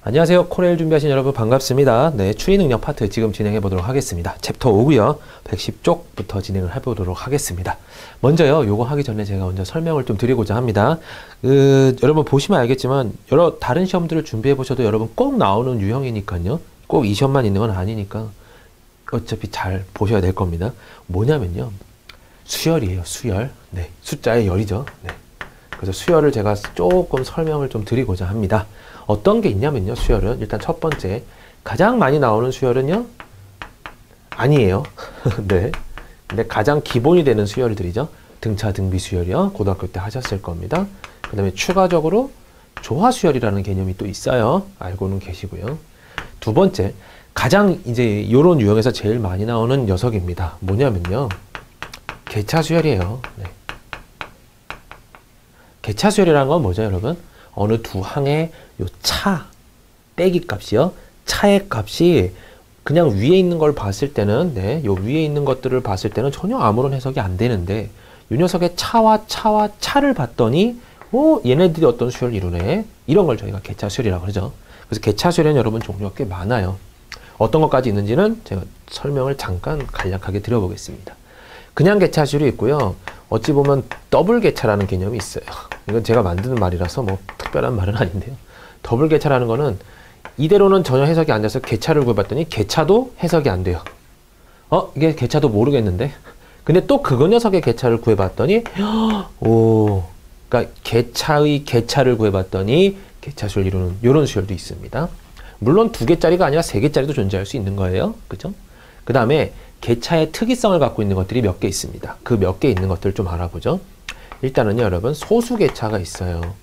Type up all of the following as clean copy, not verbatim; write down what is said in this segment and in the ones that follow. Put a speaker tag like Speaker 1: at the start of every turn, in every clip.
Speaker 1: 안녕하세요. 코레일 준비하신 여러분 반갑습니다. 네, 추리 능력 파트 지금 진행해 보도록 하겠습니다. 챕터 5고요. 110쪽부터 진행을 해보도록 하겠습니다. 먼저요, 요거 하기 전에 제가 먼저 설명을 좀 드리고자 합니다. 여러분 보시면 알겠지만 여러 다른 시험들을 준비해 보셔도 여러분 꼭 나오는 유형이니까요. 꼭 이 시험만 있는 건 아니니까 어차피 잘 보셔야 될 겁니다. 뭐냐면요, 수열이에요. 수열. 네, 숫자의 열이죠. 네. 그래서 수열을 제가 조금 설명을 좀 드리고자 합니다. 어떤 게 있냐면요, 수열은 일단 첫 번째 가장 많이 나오는 수열은요, 아니에요. 네. 근데 가장 기본이 되는 수열들이죠. 등차 등비 수열이요. 고등학교 때 하셨을 겁니다. 그 다음에 추가적으로 조화 수열이라는 개념이 또 있어요. 알고는 계시고요. 두 번째, 가장 이제 요런 유형에서 제일 많이 나오는 녀석입니다. 뭐냐면요, 개차 수열이에요. 네. 개차 수열이라는 건 뭐죠, 여러분? 어느 두 항의 요 차, 빼기 값이요. 차의 값이 그냥 위에 있는 걸 봤을 때는, 네, 요 위에 있는 것들을 봤을 때는 전혀 아무런 해석이 안 되는데, 요 녀석의 차와 차를 봤더니, 얘네들이 어떤 수열을 이루네. 이런 걸 저희가 개차 수열이라고 그러죠. 그래서 개차 수열에는 여러분 종류가 꽤 많아요. 어떤 것까지 있는지는 제가 설명을 잠깐 간략하게 드려보겠습니다. 그냥 개차 수열이 있고요. 어찌 보면 더블 개차라는 개념이 있어요. 이건 제가 만드는 말이라서 뭐 특별한 말은 아닌데요. 더블 개차라는 거는 이대로는 전혀 해석이 안 돼서 개차를 구해봤더니 개차도 해석이 안 돼요. 이게 개차도 모르겠는데? 근데 또 그 녀석의 개차를 구해봤더니 그러니까 개차의 개차를 구해봤더니 개차 수열 이루는 이런 수열도 있습니다. 물론 2개짜리가 아니라 3개짜리도 존재할 수 있는 거예요. 그죠? 그 다음에 개차의 특이성을 갖고 있는 것들이 몇 개 있습니다. 그 몇 개 있는 것들을 좀 알아보죠. 일단은요, 여러분, 소수개차가 있어요.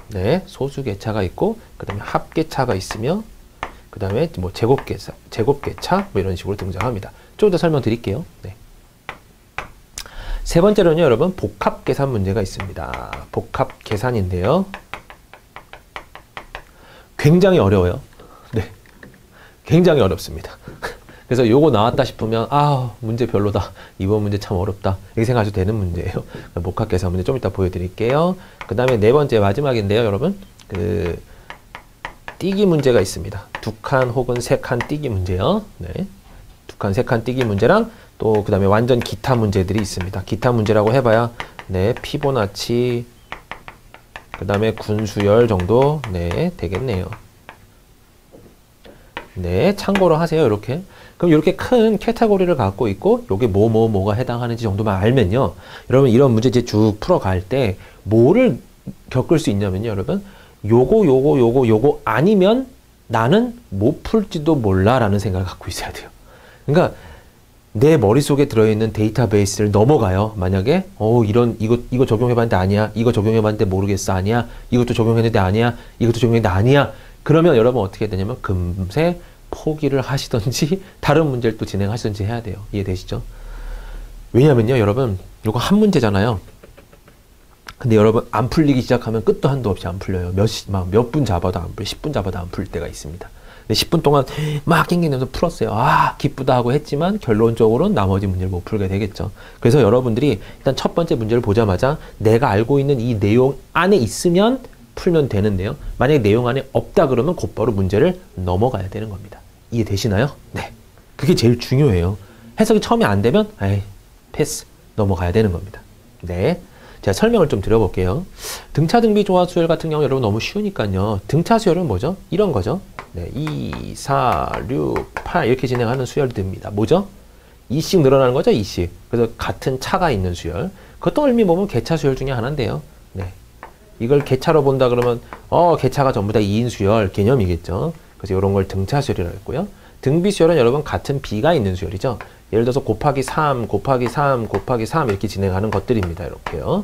Speaker 1: 네, 소수개차가 있고, 그 다음에 합개차가 있으며, 그 다음에 뭐 제곱개차, 뭐 이런 식으로 등장합니다. 좀 더 설명드릴게요. 네. 세 번째로는요, 여러분, 복합계산 문제가 있습니다. 복합계산인데요. 굉장히 어려워요. 네. 굉장히 어렵습니다. 그래서 요거 나왔다 싶으면 문제 별로다, 이번 문제 참 어렵다, 이렇게 생각하셔도 되는 문제예요. 복합계산 문제 좀 이따 보여드릴게요. 그 다음에 네 번째 마지막인데요, 여러분, 띄기 문제가 있습니다. 2칸 혹은 3칸 띄기 문제요. 네. 2칸 3칸 띄기 문제랑 또 그 다음에 완전 기타 문제들이 있습니다. 기타 문제라고 해봐야 네, 피보나치, 그 다음에 군수열 정도 네, 되겠네요. 네, 참고로 하세요. 이렇게. 그럼 이렇게 큰 카테고리를 갖고 있고, 요게 뭐가 해당하는지 정도만 알면요, 여러분 이런 문제 이제 쭉 풀어갈 때 뭐를 겪을 수 있냐면요, 여러분, 요거 아니면 나는 못 풀지도 몰라 라는 생각을 갖고 있어야 돼요. 그러니까 내 머릿속에 들어있는 데이터베이스를 넘어가요. 만약에 이거 적용해봤는데 아니야, 이거 적용해봤는데 모르겠어, 아니야, 이것도 적용했는데 아니야, 이것도 적용했는데 아니야. 그러면 여러분 어떻게 되냐면 금세 포기를 하시던지 다른 문제를 또 진행하시던지 해야 돼요. 이해되시죠? 왜냐면요, 여러분, 이거 한 문제잖아요. 근데 여러분 안 풀리기 시작하면 끝도 한도 없이 안 풀려요. 몇 분 잡아도 안 풀려. 10분 잡아도 안 풀릴 때가 있습니다. 근데 10분 동안 막 낑낑대면서 풀었어요. 기쁘다 하고 했지만 결론적으로는 나머지 문제를 못 풀게 되겠죠. 그래서 여러분들이 일단 첫 번째 문제를 보자마자 내가 알고 있는 이 내용 안에 있으면 풀면 되는데요. 만약에 내용 안에 없다 그러면 곧바로 문제를 넘어가야 되는 겁니다. 이해되시나요? 네. 그게 제일 중요해요. 해석이 처음에 안 되면 패스, 넘어가야 되는 겁니다. 네. 제가 설명을 좀 드려볼게요. 등차 등비 조화 수열 같은 경우 여러분 너무 쉬우니까요. 등차 수열은 뭐죠? 이런 거죠. 네. 2, 4, 6, 8 이렇게 진행하는 수열들입니다. 뭐죠? 2씩 늘어나는 거죠, 2씩. 그래서 같은 차가 있는 수열. 그것도 얼미 보면 개차 수열 중에 하나인데요. 네. 이걸 개차로 본다 그러면 개차가 전부 다 2인 수열 개념이겠죠. 그래서 이런 걸 등차 수열이라고 했고요. 등비 수열은 여러분 같은 비가 있는 수열이죠. 예를 들어서 곱하기 3, 곱하기 3, 곱하기 3 이렇게 진행하는 것들입니다. 이렇게요.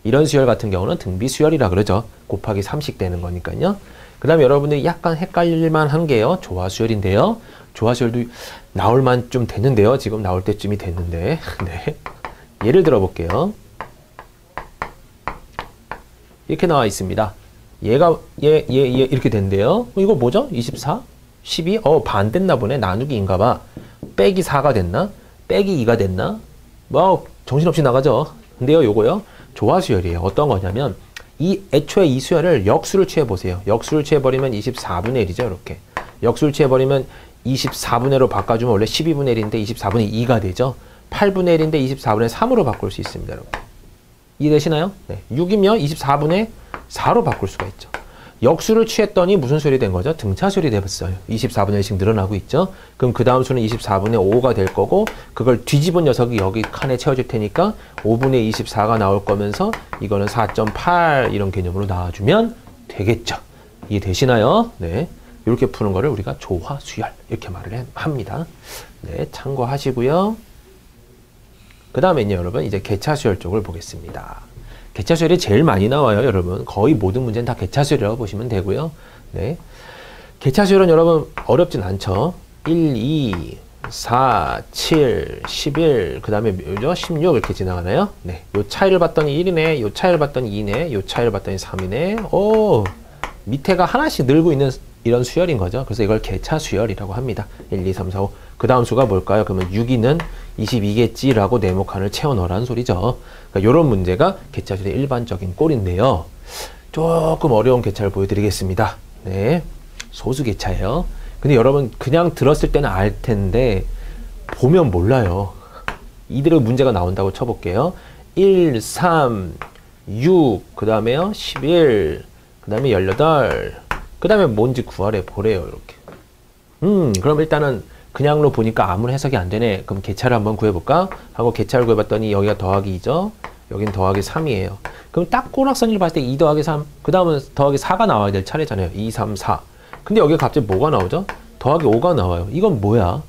Speaker 1: 이런 수열 같은 경우는 등비 수열이라 그러죠. 곱하기 3씩 되는 거니까요. 그 다음에 여러분들이 약간 헷갈릴만 한 게요, 조화 수열인데요. 조화 수열도 나올만 좀 됐는데요. 지금 나올 때쯤이 됐는데. 네. 예를 들어 볼게요. 이렇게 나와 있습니다. 얘 이렇게 된대요. 이거 뭐죠? 24? 12? 반됐나 보네. 나누기인가 봐. 빼기 4가 됐나? 빼기 2가 됐나? 정신없이 나가죠. 근데요, 요거요, 조화 수열이에요. 어떤 거냐면 애초에 이 수열을 역수를 취해보세요. 역수를 취해버리면 24분의 1이죠. 이렇게. 역수를 취해버리면 24분의 1로 바꿔주면 원래 12분의 1인데 24분의 2가 되죠. 8분의 1인데 24분의 3으로 바꿀 수 있습니다. 여러분. 이해되시나요? 네. 6이면 24분의 4로 바꿀 수가 있죠. 역수를 취했더니 무슨 수열이 된 거죠? 등차 수열이 되었어요. 24분의 1씩 늘어나고 있죠. 그럼 그 다음 수는 24분의 5가 될 거고 그걸 뒤집은 녀석이 여기 칸에 채워질 테니까 5분의 24가 나올 거면서 이거는 4.8 이런 개념으로 나와주면 되겠죠. 이해되시나요? 네. 이렇게 푸는 거를 우리가 조화수열 이렇게 말을 합니다. 네, 참고하시고요. 그 다음에는요, 여러분 이제 개차수열 쪽을 보겠습니다. 개차수열이 제일 많이 나와요, 여러분. 거의 모든 문제는 다 개차수열이라고 보시면 되고요. 네. 개차수열은 여러분 어렵진 않죠. 1, 2, 4, 7, 11, 그 다음에 16 이렇게 지나가나요? 네. 요 차이를 봤더니 1이네, 요 차이를 봤더니 2네, 요 차이를 봤더니 3이네. 오, 밑에가 하나씩 늘고 있는 이런 수열인 거죠. 그래서 이걸 개차수열이라고 합니다. 1, 2, 3, 4, 5. 그 다음 수가 뭘까요? 그러면 6위는 22겠지라고 네모칸을 채워 넣으라는 소리죠. 그러니까 이런 문제가 개차수열의 일반적인 꼴인데요. 조금 어려운 개차를 보여드리겠습니다. 네, 소수 개차예요. 근데 여러분 그냥 들었을 때는 알 텐데 보면 몰라요. 이대로 문제가 나온다고 쳐볼게요. 1, 3, 6, 그 다음에요 11, 그 다음에 18, 그 다음에 뭔지 구하래 보래요. 이렇게. 그럼 일단은 그냥로 보니까 아무런 해석이 안 되네. 그럼 개차를 한번 구해볼까? 하고 개차를 구해봤더니 여기가 더하기 2죠. 여긴 더하기 3이에요. 그럼 딱 꼬락선을 봤을 때 2 더하기 3, 그 다음은 더하기 4가 나와야 될 차례잖아요. 2, 3, 4. 근데 여기 갑자기 뭐가 나오죠? 더하기 5가 나와요. 이건 뭐야?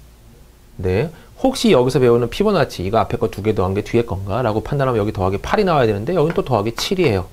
Speaker 1: 네. 혹시 여기서 배우는 피보나치, 이거 앞에 거 2개 더한 게 뒤에 건가? 라고 판단하면 여기 더하기 8이 나와야 되는데 여긴 또 더하기 7이에요.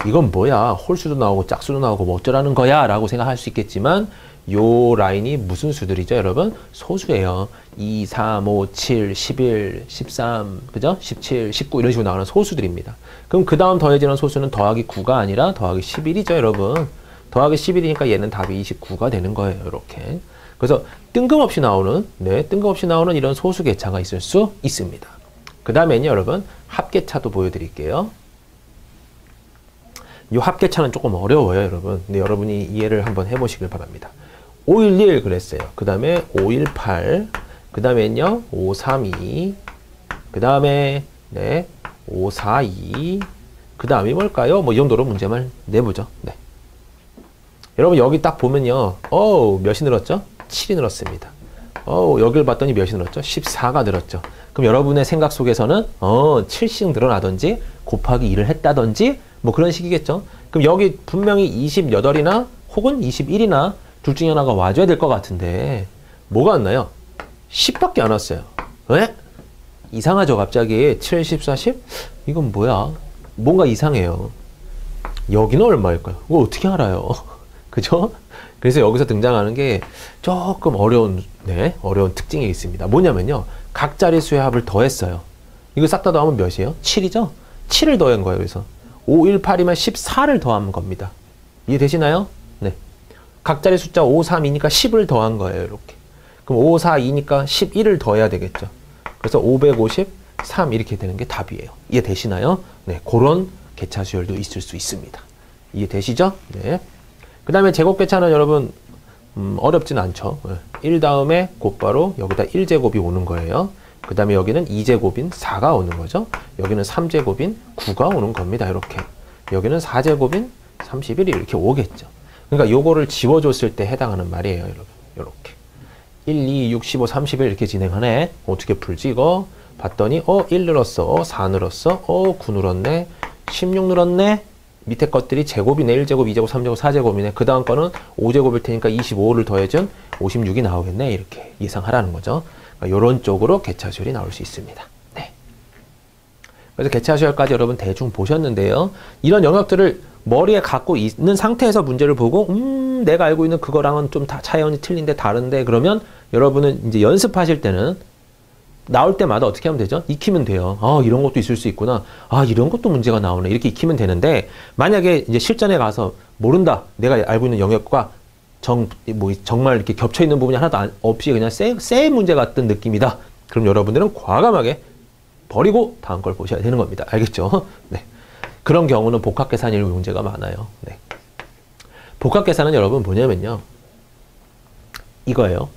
Speaker 1: 이건 뭐야? 홀수도 나오고 짝수도 나오고 뭐 어쩌라는 거야? 라고 생각할 수 있겠지만 요 라인이 무슨 수들이죠, 여러분? 소수예요. 2, 3, 5, 7, 11, 13, 그죠? 17, 19 이런 식으로 나오는 소수들입니다. 그럼 그 다음 더해지는 소수는 더하기 9가 아니라 더하기 11이죠, 여러분. 더하기 11이니까 얘는 답이 29가 되는 거예요, 이렇게. 그래서 뜬금없이 나오는, 네, 뜬금없이 나오는 이런 소수 개차가 있을 수 있습니다. 그 다음에는 여러분 합개차도 보여드릴게요. 이 합개차는 조금 어려워요, 여러분. 근데 여러분이 이해를 한번 해보시길 바랍니다. 511 그랬어요. 그 다음에 518, 그 다음에는요 532, 그 다음에 네 542, 그 다음이 뭘까요? 뭐 이 정도로 문제만 내보죠. 네. 여러분 여기 딱 보면요, 몇이 늘었죠? 7이 늘었습니다. 여기를 봤더니 몇이 늘었죠? 14가 늘었죠. 그럼 여러분의 생각 속에서는 7씩 늘어나든지 곱하기 2를 했다든지 뭐 그런 식이겠죠. 그럼 여기 분명히 28이나 혹은 21이나 둘 중에 하나가 와줘야 될 것 같은데 뭐가 왔나요? 10밖에 안 왔어요. 왜? 이상하죠, 갑자기. 7, 14, 10? 이건 뭐야? 뭔가 이상해요. 여기는 얼마일까요? 이거 어떻게 알아요? 그죠? 그래서 여기서 등장하는 게 조금 어려운 특징이 있습니다. 뭐냐면요, 각 자릿수의 합을 더했어요. 이거 싹 다 더하면 몇이에요? 7이죠? 7을 더한 거예요. 그래서 518이면 14를 더한 겁니다. 이해되시나요? 네. 각자리 숫자 5, 3이니까 10을 더한 거예요, 이렇게. 그럼 5, 4, 2니까 11을 더해야 되겠죠. 그래서 553 이렇게 되는 게 답이에요. 이해되시나요? 네, 그런 개차수열도 있을 수 있습니다. 이해되시죠? 네. 그 다음에 제곱개차는 여러분 어렵진 않죠. 1 다음에 곧바로 여기다 1제곱이 오는 거예요. 그 다음에 여기는 2제곱인 4가 오는 거죠. 여기는 3제곱인 9가 오는 겁니다. 이렇게. 여기는 4제곱인 31이 이렇게 오겠죠. 그러니까 요거를 지워줬을 때 해당하는 말이에요, 여러분. 요렇게. 1, 2, 6, 15, 31 이렇게 진행하네. 어떻게 풀지, 이거? 봤더니, 1 늘었어. 4 늘었어. 9 늘었네. 16 늘었네. 밑에 것들이 제곱이네. 1제곱, 2제곱, 3제곱, 4제곱이네. 그 다음 거는 5제곱일 테니까 25를 더해준 56이 나오겠네. 이렇게 예상하라는 거죠. 그러니까 요런 쪽으로 개차수열이 나올 수 있습니다. 네. 그래서 개차수열까지 여러분 대충 보셨는데요. 이런 영역들을 머리에 갖고 있는 상태에서 문제를 보고 내가 알고 있는 그거랑은 좀 차이원이 틀린데 다른데 그러면 여러분은 이제 연습하실 때는 나올 때마다 어떻게 하면 되죠? 익히면 돼요. 이런 것도 있을 수 있구나. 이런 것도 문제가 나오네. 이렇게 익히면 되는데 만약에 이제 실전에 가서 모른다. 내가 알고 있는 영역과 정말 이렇게 겹쳐 있는 부분이 하나도 없이 그냥 쎄 문제 같은 느낌이다. 그럼 여러분들은 과감하게 버리고 다음 걸 보셔야 되는 겁니다. 알겠죠? 네. 그런 경우는 복합계산일 문제가 많아요. 네. 복합계산은 여러분 뭐냐면요. 이거예요.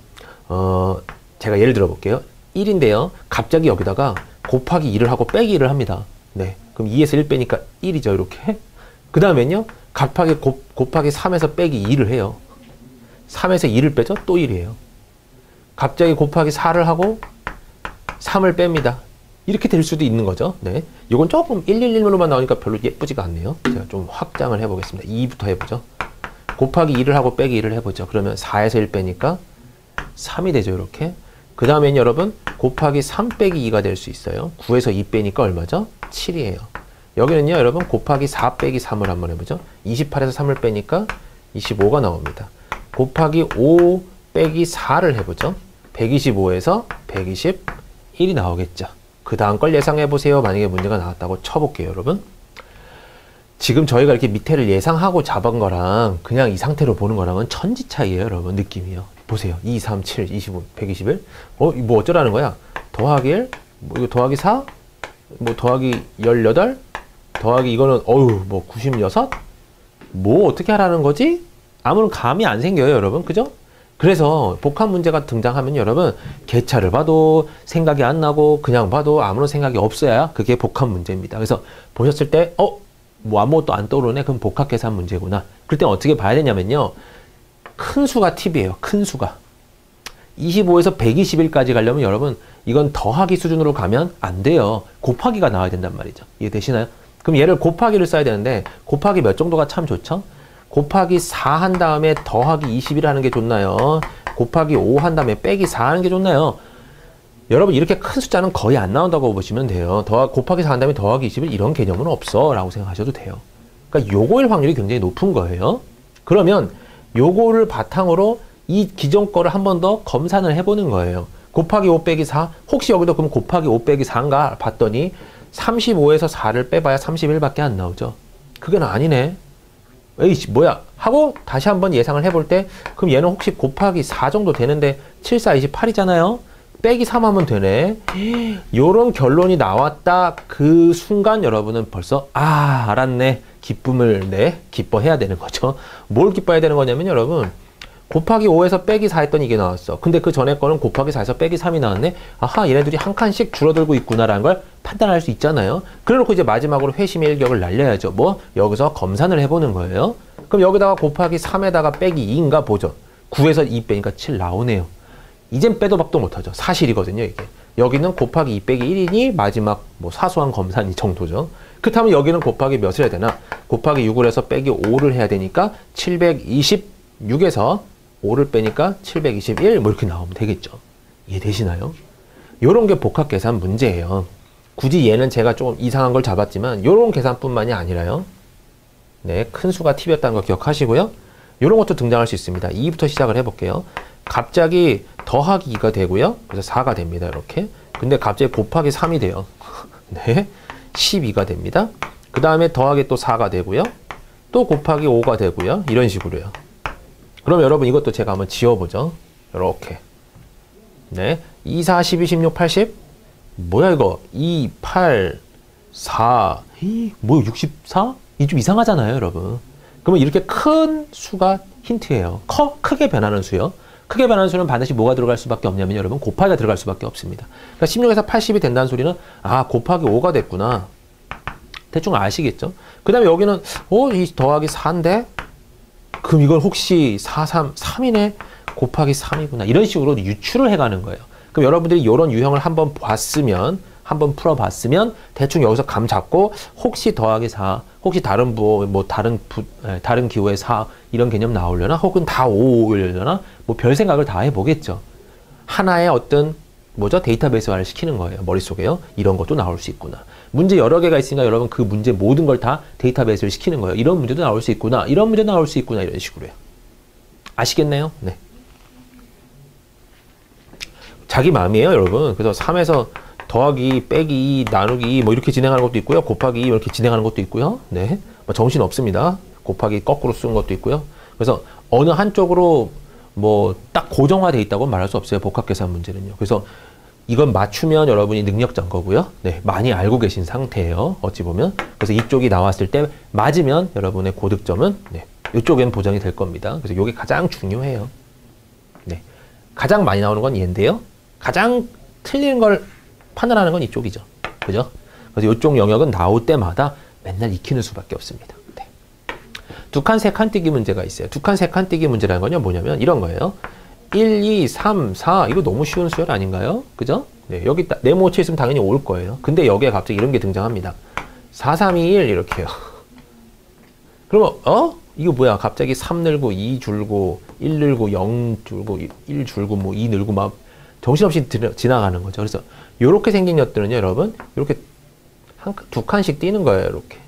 Speaker 1: 제가 예를 들어 볼게요. 1인데요. 갑자기 여기다가 곱하기 2를 하고 빼기 1을 합니다. 네. 그럼 2에서 1 빼니까 1이죠. 이렇게. 그 다음엔요. 곱하기 3에서 빼기 2를 해요. 3에서 2를 빼죠. 또 1이에요. 갑자기 곱하기 4를 하고 3을 뺍니다. 이렇게 될 수도 있는 거죠. 네. 이건 조금 111로만 나오니까 별로 예쁘지가 않네요. 제가 좀 확장을 해보겠습니다. 2부터 해보죠. 곱하기 2를 하고 빼기 1을 해보죠. 그러면 4에서 1 빼니까 3이 되죠. 이렇게. 그 다음엔 여러분 곱하기 3 빼기 2가 될 수 있어요. 9에서 2 빼니까 얼마죠? 7이에요. 여기는요. 여러분 곱하기 4 빼기 3을 한번 해보죠. 28에서 3을 빼니까 25가 나옵니다. 곱하기 5 빼기 4를 해보죠. 125에서 121이 나오겠죠. 그 다음 걸 예상해보세요. 만약에 문제가 나왔다고 쳐볼게요. 여러분. 지금 저희가 이렇게 밑에를 예상하고 잡은 거랑 그냥 이 상태로 보는 거랑은 천지 차이예요. 여러분. 느낌이요. 보세요. 2, 3, 7, 25, 121. 뭐 어쩌라는 거야? 더하기 1, 뭐 이거 더하기 4, 뭐 더하기 18, 더하기 이거는 뭐 96? 뭐 어떻게 하라는 거지? 아무런 감이 안 생겨요. 여러분. 그죠? 그래서 복합 문제가 등장하면 여러분 개차를 봐도 생각이 안 나고 그냥 봐도 아무런 생각이 없어야 그게 복합 문제입니다. 그래서 보셨을 때 뭐 아무것도 안 떠오르네? 그럼 복합 계산 문제구나. 그럴 땐 어떻게 봐야 되냐면요. 큰 수가 팁이에요. 큰 수가. 25에서 121까지 가려면 여러분 이건 더하기 수준으로 가면 안 돼요. 곱하기가 나와야 된단 말이죠. 이해되시나요? 그럼 얘를 곱하기를 써야 되는데 곱하기 몇 정도가 참 좋죠? 곱하기 4 한 다음에 더하기 21 하는 게 좋나요? 곱하기 5 한 다음에 빼기 4 하는 게 좋나요? 여러분 이렇게 큰 숫자는 거의 안 나온다고 보시면 돼요. 곱하기 4 한 다음에 더하기 21 이런 개념은 없어 라고 생각하셔도 돼요. 그러니까 요거일 확률이 굉장히 높은 거예요. 그러면 요거를 바탕으로 이 기존 거를 한 번 더 검산을 해보는 거예요. 곱하기 5 빼기 4 혹시 여기도 그럼 곱하기 5 빼기 4인가 봤더니 35에서 4를 빼봐야 31밖에 안 나오죠. 그건 아니네. 에이씨 뭐야 하고 다시 한번 예상을 해볼 때 그럼 얘는 혹시 곱하기 4 정도 되는데 7, 4, 28이잖아요. 빼기 3 하면 되네. 요런 결론이 나왔다. 그 순간 여러분은 벌써 알았네. 기쁨을 기뻐해야 되는 거죠. 뭘 기뻐해야 되는 거냐면 여러분 곱하기 5에서 빼기 4 했더니 이게 나왔어. 근데 그 전에 거는 곱하기 4에서 빼기 3이 나왔네. 아하 얘네들이 한 칸씩 줄어들고 있구나라는 걸 판단할 수 있잖아요. 그래놓고 이제 마지막으로 회심의 일격을 날려야죠. 뭐 여기서 검산을 해보는 거예요. 그럼 여기다가 곱하기 3에다가 빼기 2인가 보죠. 9에서 2 빼니까 7 나오네요. 이젠 빼도 박도 못하죠. 사실이거든요 이게. 여기는 곱하기 2 빼기 1이니 마지막 뭐 사소한 검산 이 정도죠. 그렇다면 여기는 곱하기 몇을 해야 되나? 곱하기 6을 해서 빼기 5를 해야 되니까 726에서 5를 빼니까 721 뭐 이렇게 나오면 되겠죠. 이해되시나요? 요런 게 복합 계산 문제예요. 굳이 얘는 제가 좀 이상한 걸 잡았지만 요런 계산뿐만이 아니라요. 네, 큰 수가 팁이었다는 거 기억하시고요. 요런 것도 등장할 수 있습니다. 2부터 시작을 해볼게요. 갑자기 더하기 2가 되고요. 그래서 4가 됩니다. 이렇게. 근데 갑자기 곱하기 3이 돼요. 네. 12가 됩니다. 그 다음에 더하기 또 4가 되고요. 또 곱하기 5가 되고요. 이런 식으로요. 그럼 여러분 이것도 제가 한번 지워보죠. 이렇게. 네. 2, 4, 12, 16, 80. 뭐야 이거? 2, 8, 4. 뭐 64? 이 좀 이상하잖아요, 여러분. 그러면 이렇게 큰 수가 힌트예요. 크게 변하는 수요. 크게 변하는 수는 반드시 뭐가 들어갈 수밖에 없냐면 여러분 곱하기가 들어갈 수밖에 없습니다. 그러니까 16에서 80이 된다는 소리는 곱하기 5가 됐구나. 대충 아시겠죠? 그 다음에 여기는 이 더하기 4인데 그럼 이건 혹시 4, 3이네? 곱하기 3이구나. 이런 식으로 유추를 해가는 거예요. 그럼 여러분들이 이런 유형을 한번 풀어봤으면 대충 여기서 감 잡고 혹시 더하기 4, 혹시 다른 다른 기호의 4 이런 개념 나오려나? 혹은 다 5오려나? 뭐 별 생각을 다 해보겠죠. 하나의 어떤 데이터베이스화를 시키는 거예요. 머릿속에요. 이런 것도 나올 수 있구나. 문제 여러 개가 있으니까 여러분 그 문제 모든 걸 다 데이터베이스를 시키는 거예요. 이런 문제도 나올 수 있구나. 이런 문제도 나올 수 있구나. 이런 식으로요. 아시겠네요? 네. 자기 마음이에요, 여러분. 그래서 3에서 더하기, 빼기, 나누기 뭐 이렇게 진행하는 것도 있고요. 곱하기 이렇게 진행하는 것도 있고요. 네. 뭐 정신 없습니다. 곱하기 거꾸로 쓰는 것도 있고요. 그래서 어느 한쪽으로 뭐 딱 고정화되어 있다고 말할 수 없어요. 복합계산 문제는요. 그래서 이건 맞추면 여러분이 능력자인 거고요. 네, 많이 알고 계신 상태예요. 어찌 보면. 그래서 이쪽이 나왔을 때 맞으면 여러분의 고득점은 네, 이쪽엔 보장이 될 겁니다. 그래서 이게 가장 중요해요. 네, 가장 많이 나오는 건 얘인데요. 가장 틀리는 걸 판단하는 건 이쪽이죠. 그죠? 그래서 이쪽 영역은 나올 때마다 맨날 익히는 수밖에 없습니다. 네. 두 칸, 세 칸 띄기 문제가 있어요. 두 칸, 세 칸 띄기 문제라는 건요, 뭐냐면 이런 거예요. 1, 2, 3, 4 이거 너무 쉬운 수열 아닌가요? 그죠? 네, 여기 네모쳐 있으면 당연히 올 거예요. 근데 여기에 갑자기 이런 게 등장합니다. 4, 3, 2, 1 이렇게요. 그러면 이거 뭐야? 갑자기 3 늘고 2 줄고 1 늘고 0 줄고 1 줄고 뭐 2 늘고 막 정신없이 지나가는 거죠. 그래서 이렇게 생긴 것들은요, 여러분 이렇게 두 칸씩 띄는 거예요. 이렇게.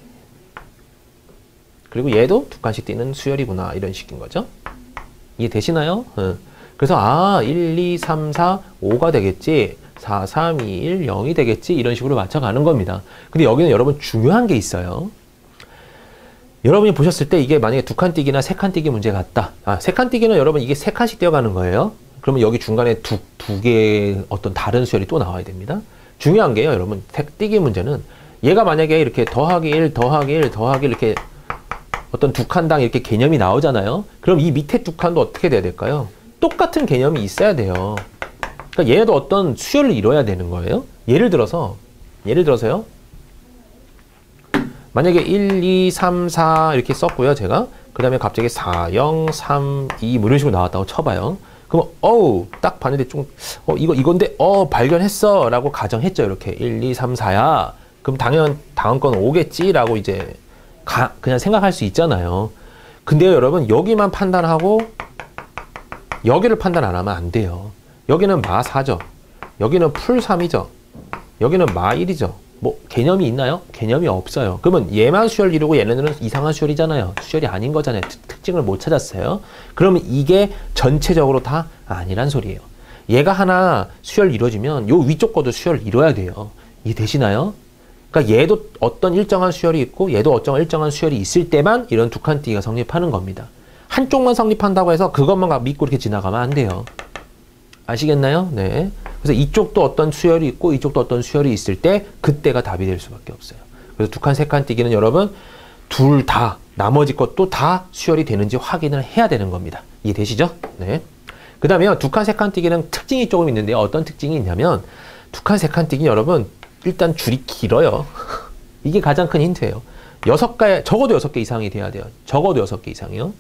Speaker 1: 그리고 얘도 두 칸씩 띄는 수열이구나 이런 식인 거죠. 이해되시나요? 그래서 1, 2, 3, 4, 5가 되겠지. 4, 3, 2, 1, 0이 되겠지. 이런 식으로 맞춰가는 겁니다. 근데 여기는 여러분 중요한 게 있어요. 여러분이 보셨을 때 이게 만약에 두 칸 띄기나 세 칸 띄기 문제 같다. 세 칸 띄기는 여러분 이게 세 칸씩 띄어가는 거예요. 그러면 여기 중간에 두 개의 어떤 다른 수열이 또 나와야 됩니다. 중요한 게요, 여러분. 띄기 문제는 얘가 만약에 이렇게 더하기 1, 더하기 1, 더하기 1 이렇게 어떤 두 칸당 이렇게 개념이 나오잖아요. 그럼 이 밑에 두 칸도 어떻게 돼야 될까요? 똑같은 개념이 있어야 돼요. 그러니까 얘도 어떤 수열을 이뤄야 되는 거예요. 예를 들어서요. 만약에 1, 2, 3, 4 이렇게 썼고요, 제가. 그 다음에 갑자기 4, 0, 3, 2 뭐 이런 식으로 나왔다고 쳐봐요. 그럼 딱 봤는데 좀 이건데 발견했어 라고 가정했죠. 이렇게 1, 2, 3, 4야. 그럼 다음 건 5겠지 라고 이제 그냥 생각할 수 있잖아요. 근데요, 여러분 여기만 판단하고 여기를 판단 안 하면 안 돼요. 여기는 마 4죠. 여기는 풀 3이죠. 여기는 마 1이죠. 뭐 개념이 있나요? 개념이 없어요. 그러면 얘만 수열 이루고 얘네들은 이상한 수열이잖아요. 수열이 아닌 거잖아요. 특징을 못 찾았어요. 그러면 이게 전체적으로 다 아니란 소리예요. 얘가 하나 수열 이루어지면 요 위쪽 거도 수열 이뤄야 돼요. 이해되시나요? 그러니까 얘도 어떤 일정한 수열이 있고 얘도 어떤 일정한 수열이 있을 때만 이런 두 칸 띄기가 성립하는 겁니다. 한쪽만 성립한다고 해서 그것만 믿고 이렇게 지나가면 안 돼요. 아시겠나요? 네. 그래서 이쪽도 어떤 수열이 있고 이쪽도 어떤 수열이 있을 때 그때가 답이 될 수밖에 없어요. 그래서 두 칸, 세 칸 띄기는 여러분 둘 다 나머지 것도 다 수열이 되는지 확인을 해야 되는 겁니다. 이해되시죠? 네. 그 다음에 두 칸, 세 칸 띄기는 특징이 조금 있는데요. 어떤 특징이 있냐면 두 칸, 세 칸 띄기 여러분 일단 줄이 길어요. 이게 가장 큰 힌트예요. 적어도 6개 이상이 돼야 돼요. 적어도 6개 이상이요.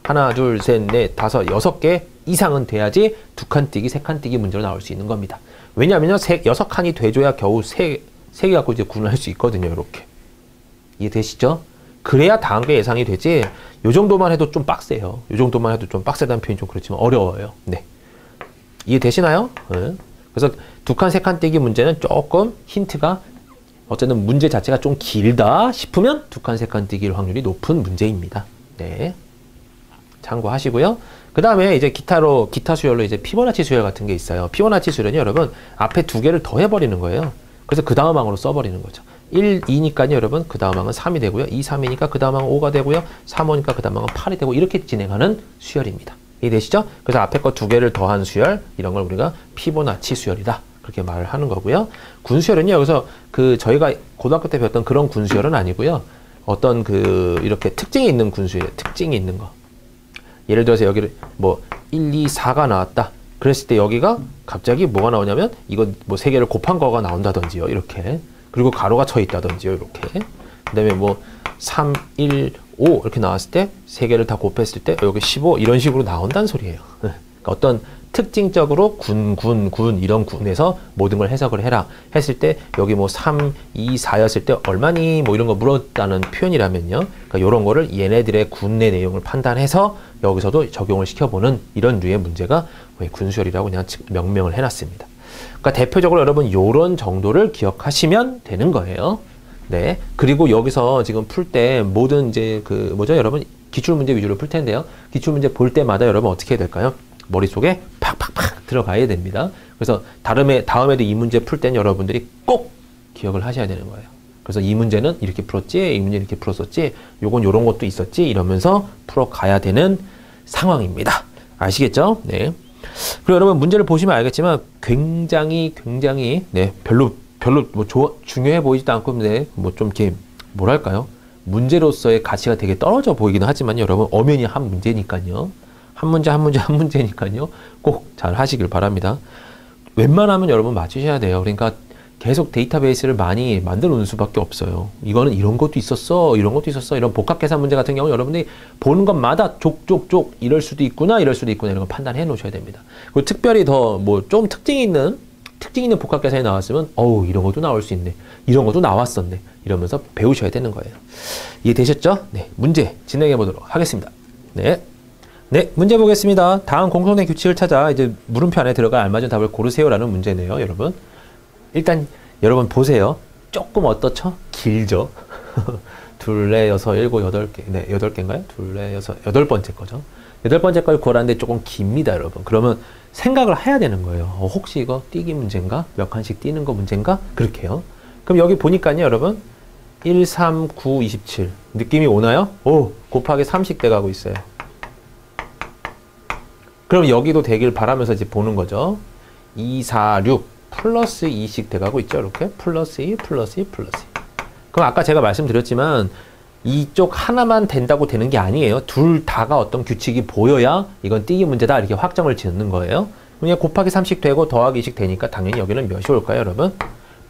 Speaker 1: 하나, 둘, 셋, 넷, 다섯, 6개 이상은 돼야지 두 칸 띄기, 세 칸 띄기 문제로 나올 수 있는 겁니다. 왜냐하면요, 6칸이 돼줘야 겨우 3개 갖고 이제 구분할 수 있거든요, 이렇게. 이해되시죠? 그래야 다음 게 예상이 되지, 요 정도만 해도 좀 빡세요. 요 정도만 해도 좀 빡세다는 표현이 좀 그렇지만 어려워요. 네. 이해되시나요? 네. 그래서 두 칸, 세 칸 띄기 문제는 조금 힌트가 어쨌든 문제 자체가 좀 길다 싶으면 두 칸, 세 칸 띄기일 확률이 높은 문제입니다. 네. 참고하시고요. 그 다음에 이제 기타 수열로 이제 피보나치 수열 같은 게 있어요. 피보나치 수열은 여러분 앞에 두 개를 더해버리는 거예요. 그래서 그 다음 항으로 써버리는 거죠. 1, 2니까요, 여러분 그 다음 항은 3이 되고요. 2, 3이니까 그 다음 항은 5가 되고요. 3, 5니까 그 다음 항은 8이 되고 이렇게 진행하는 수열입니다. 이해되시죠? 그래서 앞에 거 두 개를 더한 수열, 이런 걸 우리가 피보나치 수열이다. 그렇게 말을 하는 거고요. 군수열은요, 여기서 저희가 고등학교 때 배웠던 그런 군수열은 아니고요. 어떤 이렇게 특징이 있는 군수열이에요. 특징이 있는 거. 예를 들어서 여기를 1, 2, 4가 나왔다. 그랬을 때 여기가 갑자기 뭐가 나오냐면 이거 뭐 3개를 곱한 거가 나온다든지요. 이렇게. 그리고 가로가 쳐 있다든지요. 이렇게. 그 다음에 3, 1, 5 이렇게 나왔을 때 3개를 다 곱했을 때 여기 15 이런 식으로 나온다는 소리예요. 그러니까 어떤 특징적으로 군 이런 군에서 모든 걸 해석을 해라 했을 때 여기 3, 2, 4였을 때 얼마니 이런 거 물었다는 표현이라면요. 그러니까 이런 거를 얘네들의 군의 내용을 판단해서 여기서도 적용을 시켜보는 이런 류의 문제가 군수열이라고 그냥 명명을 해놨습니다. 그러니까 대표적으로 여러분 이런 정도를 기억하시면 되는 거예요. 네. 그리고 여기서 지금 풀 때 모든 이제 여러분 기출문제 위주로 풀 텐데요. 기출문제 볼 때마다 여러분 어떻게 해야 될까요? 머릿속에 팍팍팍 들어가야 됩니다. 그래서 다음에도 이 문제 풀 때는 여러분들이 꼭 기억을 하셔야 되는 거예요. 그래서 이 문제는 이렇게 풀었지, 이 문제는 이렇게 풀었었지, 요건 요런 것도 있었지 이러면서 풀어가야 되는 상황입니다. 아시겠죠? 네. 그리고 여러분 문제를 보시면 알겠지만 굉장히 네, 별로 뭐 중요해 보이지도 않고 네, 뭐 좀 이렇게 뭐랄까요? 문제로서의 가치가 되게 떨어져 보이기는 하지만 여러분 엄연히 한 문제니까요. 한 문제니까요. 꼭 잘 하시길 바랍니다. 웬만하면 여러분 맞추셔야 돼요. 그러니까 계속 데이터베이스를 많이 만들어 놓는 수밖에 없어요. 이거는 이런 것도 있었어, 이런 것도 있었어, 이런 복합계산 문제 같은 경우 여러분들이 보는 것마다 족족족 이럴 수도 있구나, 이런 걸 판단해 놓으셔야 됩니다. 그리고 특별히 더 뭐 좀 특징 있는 복합계산이 나왔으면 어우 이런 것도 나올 수 있네, 이런 것도 나왔었네 이러면서 배우셔야 되는 거예요. 이해되셨죠? 네, 문제 진행해 보도록 하겠습니다. 네, 문제 보겠습니다. 다음 공통된 규칙을 찾아 이제 물음표 안에 들어갈 알맞은 답을 고르세요라는 문제네요, 여러분. 일단 여러분 보세요. 조금 어떻죠? 길죠? 둘, 넷, 여섯, 일곱, 여덟 개. 네, 8개인가요? 둘, 넷, 여섯, 8번째 거죠. 8번째 걸 구하라는데 조금 깁니다, 여러분. 그러면 생각을 해야 되는 거예요. 혹시 이거 띄기 문제인가? 몇 칸씩 띄는 거 문제인가? 그렇게요. 그럼 여기 보니까요, 여러분. 1, 3, 9, 27. 느낌이 오나요? 오, 곱하기 30 돼가고 있어요. 그럼 여기도 되길 바라면서 이제 보는 거죠. 2, 4, 6. 플러스 2씩 돼가고 있죠. 이렇게 플러스 2, 플러스 2, 플러스 2. 그럼 아까 제가 말씀드렸지만 이쪽 하나만 된다고 되는 게 아니에요. 둘 다가 어떤 규칙이 보여야 이건 띄기 문제다 이렇게 확정을 짓는 거예요. 그냥 곱하기 3씩 되고 더하기 2씩 되니까 당연히 여기는 몇이 올까요, 여러분?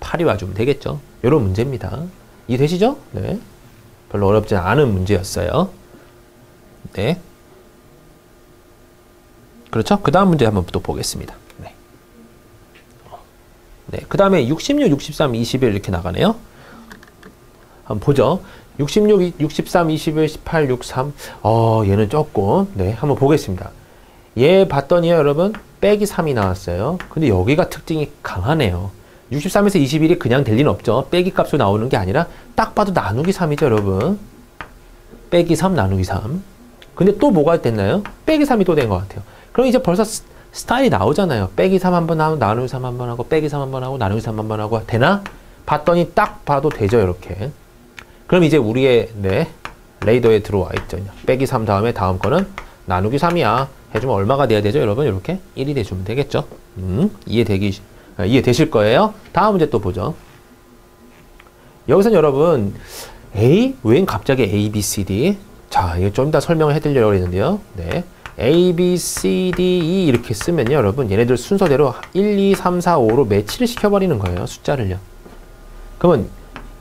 Speaker 1: 8이 와주면 되겠죠. 이런 문제입니다. 이해되시죠? 네. 별로 어렵지 않은 문제였어요. 네. 그렇죠? 그 다음 문제 한번 또 보겠습니다. 네, 그 다음에 66, 63, 21 이렇게 나가네요. 한번 보죠. 66, 63, 21, 18, 63. 얘는 조금, 네, 한번 보겠습니다. 얘 봤더니요, 여러분, 빼기 3이 나왔어요. 근데 여기가 특징이 강하네요. 63에서 21이 그냥 될 리는 없죠. 빼기 값으로 나오는 게 아니라 딱 봐도 나누기 3이죠, 여러분. 빼기 3, 나누기 3. 근데 또 뭐가 됐나요? 빼기 3이 또 된 것 같아요. 그럼 이제 벌써 스타일이 나오잖아요. 빼기 3 한번 하고 나누기 3 한번 하고 빼기 3 한번 하고 나누기 3 한번 하고 되나? 봤더니 딱 봐도 되죠, 이렇게. 그럼 이제 우리의 네, 레이더에 들어와 있죠. 빼기 3 다음에 다음 거는 나누기 3이야. 해주면 얼마가 돼야 되죠, 여러분? 이렇게 1이 돼주면 되겠죠. 이해되실 거예요. 다음 문제 또 보죠. 여기서는 여러분 A? 웬 갑자기 A, B, C, D? 자, 이거 좀 이따 설명을 해드리려고 했는데요. 네. A, B, C, D, E 이렇게 쓰면요, 여러분 얘네들 순서대로 1, 2, 3, 4, 5로 매치를 시켜버리는 거예요, 숫자를요. 그러면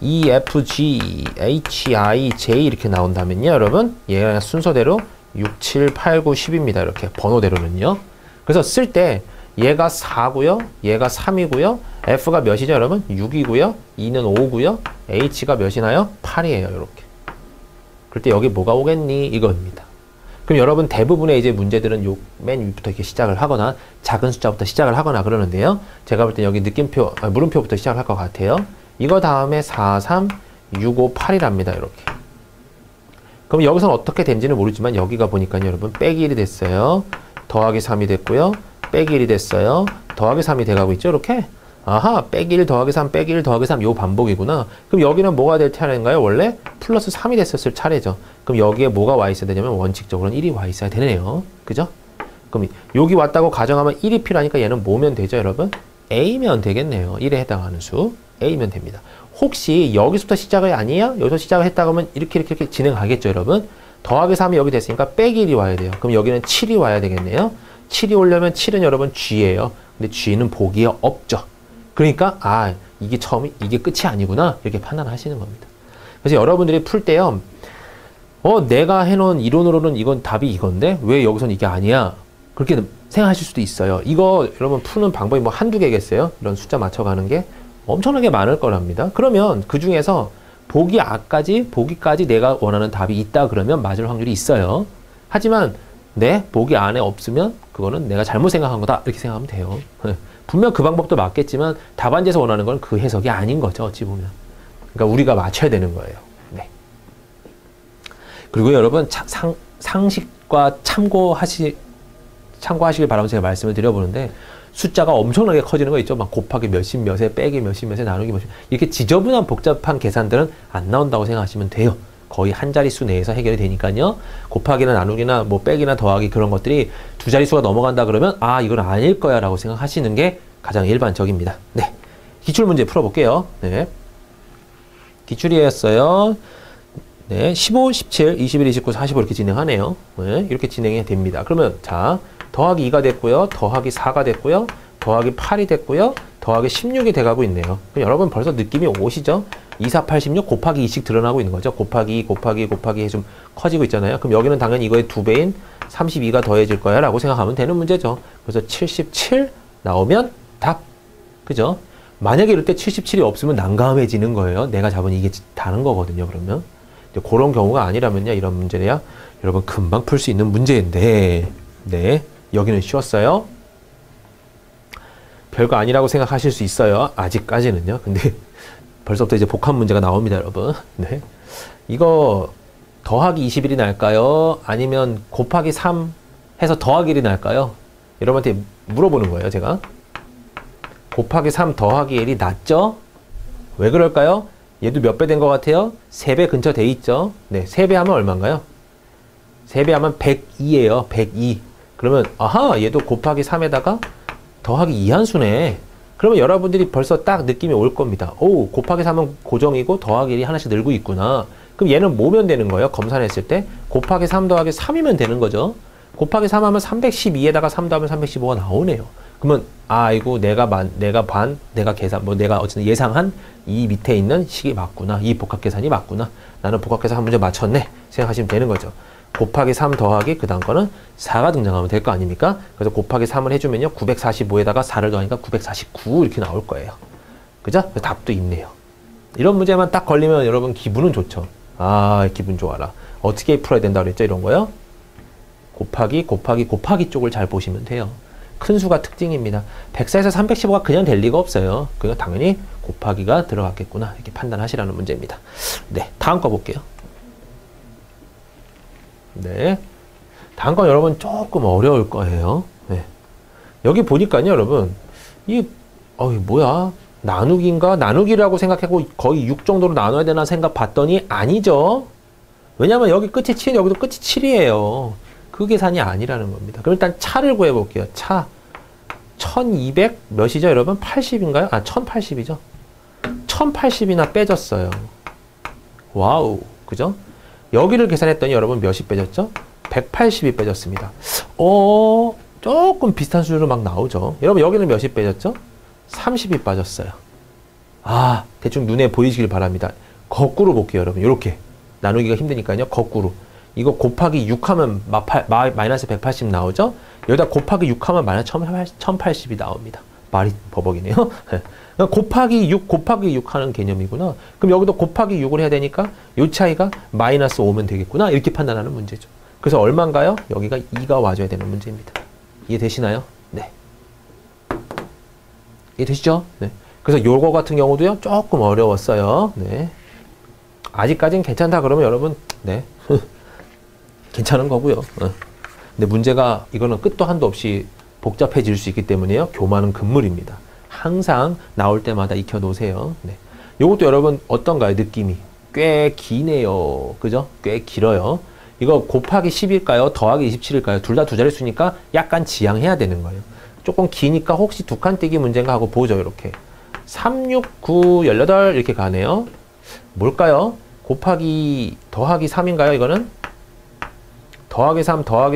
Speaker 1: E, F, G, H, I, J 이렇게 나온다면요, 여러분 얘가 순서대로 6, 7, 8, 9, 10입니다. 이렇게 번호대로는요. 그래서 쓸 때 얘가 4고요, 얘가 3이고요, F가 몇이죠, 여러분? 6이고요, E는 5고요, H가 몇이나요? 8이에요, 이렇게. 그럴 때 여기 뭐가 오겠니? 이겁니다. 그럼 여러분 대부분의 이제 문제들은 맨 위부터 이렇게 시작을 하거나 작은 숫자부터 시작을 하거나 그러는데요. 제가 볼 때 여기 느낌표, 물음표부터 시작할 것 같아요. 이거 다음에 4, 3, 6, 5, 8이랍니다. 이렇게. 그럼 여기서는 어떻게 된지는 모르지만 여기가 보니까 여러분 빼기 1이 됐어요. 더하기 3이 됐고요. 빼기 1이 됐어요. 더하기 3이 돼가고 있죠. 이렇게. 아하, 빼기 1 더하기 3 빼기 1 더하기 3 요 반복이구나. 그럼 여기는 뭐가 될 차례인가요? 원래 플러스 3이 됐었을 차례죠. 그럼 여기에 뭐가 와 있어야 되냐면 원칙적으로는 1이 와 있어야 되네요. 그죠? 그럼 여기 왔다고 가정하면 1이 필요하니까 얘는 뭐면 되죠, 여러분? A면 되겠네요. 1에 해당하는 수. A면 됩니다. 혹시 여기서부터 시작이 아니야? 여기서 시작을 했다고 하면 이렇게 진행하겠죠, 여러분? 더하기 3이 여기 됐으니까 빼기 1이 와야 돼요. 그럼 여기는 7이 와야 되겠네요. 7이 오려면 7은 여러분 G예요. 근데 G는 보기에 없죠. 그러니까 이게 끝이 아니구나 이렇게 판단하시는 겁니다. 그래서 여러분들이 풀 때요, 내가 해놓은 이론으로는 이건 답이 이건데 왜 여기선 이게 아니야? 그렇게 생각하실 수도 있어요. 이거 여러분 푸는 방법이 뭐 한두 개겠어요? 이런 숫자 맞춰가는 게 엄청나게 많을 거랍니다. 그러면 그 중에서 보기까지 내가 원하는 답이 있다 그러면 맞을 확률이 있어요. 하지만 보기 안에 없으면 그거는 내가 잘못 생각한 거다 이렇게 생각하면 돼요. 분명 그 방법도 맞겠지만 답안지에서 원하는 건 그 해석이 아닌 거죠, 어찌 보면. 그러니까 우리가 맞춰야 되는 거예요. 네. 그리고 여러분 상식과 참고하시길 바라면서 제가 말씀을 드려보는데 숫자가 엄청나게 커지는 거 있죠. 막 곱하기 몇십 몇에 빼기 몇십 몇에 나누기 몇십 이렇게 지저분한 복잡한 계산들은 안 나온다고 생각하시면 돼요. 거의 한 자릿수 내에서 해결이 되니까요. 곱하기나 나누기나 뭐 빼기나 더하기 그런 것들이 두 자릿수가 넘어간다 그러면 아 이건 아닐 거야 라고 생각하시는 게 가장 일반적입니다. 네, 기출문제 풀어볼게요. 네, 기출이었어요. 네, 15, 17, 21, 29, 45 이렇게 진행하네요. 네, 이렇게 진행이 됩니다. 그러면 자 더하기 2가 됐고요. 더하기 4가 됐고요. 더하기 8이 됐고요. 더하기 16이 돼가고 있네요. 그럼 여러분 벌써 느낌이 오시죠? 2, 4, 8, 16 곱하기 2씩 드러나고 있는 거죠. 곱하기 2, 곱하기 좀 커지고 있잖아요. 그럼 여기는 당연히 이거의 2배인 32가 더해질 거야 라고 생각하면 되는 문제죠. 그래서 77 나오면 답. 그죠? 만약에 이럴 때 77이 없으면 난감해지는 거예요. 내가 잡은 이게 다른 거거든요. 그러면 그런 경우가 아니라면요. 이런 문제야 여러분 금방 풀 수 있는 문제인데 네, 여기는 쉬웠어요. 별거 아니라고 생각하실 수 있어요. 아직까지는요. 근데 벌써부터 이제 복합 문제가 나옵니다, 여러분. 네. 이거 더하기 21이 날까요? 아니면 곱하기 3 해서 더하기 1이 날까요? 여러분한테 물어보는 거예요, 제가. 곱하기 3 더하기 1이 낫죠? 왜 그럴까요? 얘도 몇 배 된 것 같아요? 3배 근처 돼 있죠? 네, 3배 하면 얼마인가요? 3배 하면 102예요. 102. 그러면 아하, 얘도 곱하기 3에다가 더하기 2한수네. 그러면 여러분들이 벌써 딱 느낌이 올 겁니다. 오, 곱하기 3은 고정이고 더하기 1이 하나씩 늘고 있구나. 그럼 얘는 뭐면 되는 거예요? 검산했을 때 곱하기 3 더하기 3이면 되는 거죠. 곱하기 3 하면 312에다가 3 더하면 315가 나오네요. 그러면 아이고 내가 계산 내가 어쨌든 예상한 이 밑에 있는 식이 맞구나. 이 복합계산이 맞구나. 나는 복합계산 한 문제 맞췄네. 생각하시면 되는 거죠. 곱하기 3 더하기 그 다음 거는 4가 등장하면 될 거 아닙니까? 그래서 곱하기 3을 해주면요. 945에다가 4를 더하니까 949 이렇게 나올 거예요. 그죠? 답도 있네요. 이런 문제만 딱 걸리면 여러분 기분은 좋죠. 아, 기분 좋아라. 어떻게 풀어야 된다고 그랬죠? 이런 거요? 곱하기 쪽을 잘 보시면 돼요. 큰 수가 특징입니다. 104에서 315가 그냥 될 리가 없어요. 그냥 당연히 곱하기가 들어갔겠구나. 이렇게 판단하시라는 문제입니다. 네, 다음 거 볼게요. 네. 다음 건 여러분 조금 어려울 거예요. 네. 여기 보니까요, 여러분. 뭐야? 나누기인가? 나누기라고 생각하고 거의 6 정도로 나눠야 되나 생각 봤더니 아니죠. 왜냐면 여기 끝이 7, 여기도 끝이 7이에요. 그 계산이 아니라는 겁니다. 그럼 일단 차를 구해볼게요. 차. 1200 몇이죠, 여러분? 80인가요? 아, 1080이죠. 1080이나 빼졌어요. 와우. 그죠? 여기를 계산했더니 여러분 몇이 빼졌죠? 180이 빼졌습니다. 조금 비슷한 수준으로 막 나오죠. 여러분 여기는 몇이 빼졌죠? 30이 빠졌어요. 아, 대충 눈에 보이시길 바랍니다. 거꾸로 볼게요, 여러분. 이렇게 나누기가 힘드니까요. 거꾸로. 이거 곱하기 6 하면 마이너스 180 나오죠? 여기다 곱하기 6 하면 마이너스 1080이 나옵니다. 말이 버벅이네요. 곱하기 6 하는 개념이구나. 그럼 여기도 곱하기 6을 해야 되니까 이 차이가 마이너스 5면 되겠구나. 이렇게 판단하는 문제죠. 그래서 얼마인가요? 여기가 2가 와줘야 되는 문제입니다. 이해되시나요? 네. 이해되시죠? 네. 그래서 요거 같은 경우도요, 조금 어려웠어요. 네. 아직까지는 괜찮다 그러면 여러분, 네. 괜찮은 거고요. 근데 문제가 이거는 끝도 한도 없이 복잡해질 수 있기 때문에요. 교만은 금물입니다. 항상 나올 때마다 익혀 놓으세요. 네. 요것도 여러분 어떤가요? 느낌이 꽤 기네요. 그죠? 꽤 길어요. 이거 곱하기 10일까요? 더하기 27일까요? 둘 다 두 자릿수니까 약간 지양해야 되는 거예요. 조금 기니까 혹시 두 칸 떼기 문제인가 하고 보죠. 이렇게 3, 6, 9, 18 이렇게 가네요. 뭘까요? 곱하기 더하기 3인가요? 이거는 더하기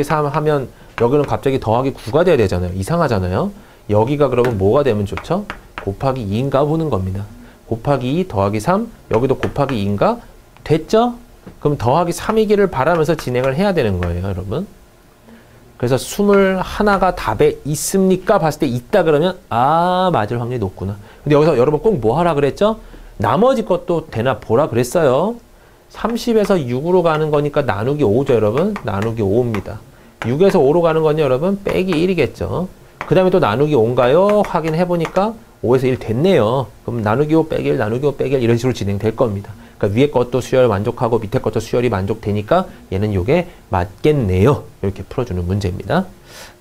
Speaker 1: 3 하면 여기는 갑자기 더하기 9가 돼야 되잖아요. 이상하잖아요. 여기가 그러면 뭐가 되면 좋죠? 곱하기 2인가 보는 겁니다. 곱하기 2 더하기 3 여기도 곱하기 2인가? 됐죠? 그럼 더하기 3이기를 바라면서 진행을 해야 되는 거예요, 여러분. 그래서 21가 답에 있습니까? 봤을 때 있다 그러면 아, 맞을 확률이 높구나. 근데 여기서 여러분 꼭 뭐 하라 그랬죠? 나머지 것도 되나 보라 그랬어요. 30에서 6으로 가는 거니까 나누기 5죠, 여러분. 나누기 5입니다. 6에서 5로 가는 건요, 여러분. 빼기 1이겠죠. 그 다음에 또 나누기 5인가요? 확인해보니까 5에서 1 됐네요. 그럼 나누기 5 빼기 1, 나누기 5 빼기 1 이런 식으로 진행될 겁니다. 그러니까 위에 것도 수열 만족하고 밑에 것도 수열이 만족되니까 얘는 요게 맞겠네요. 이렇게 풀어주는 문제입니다.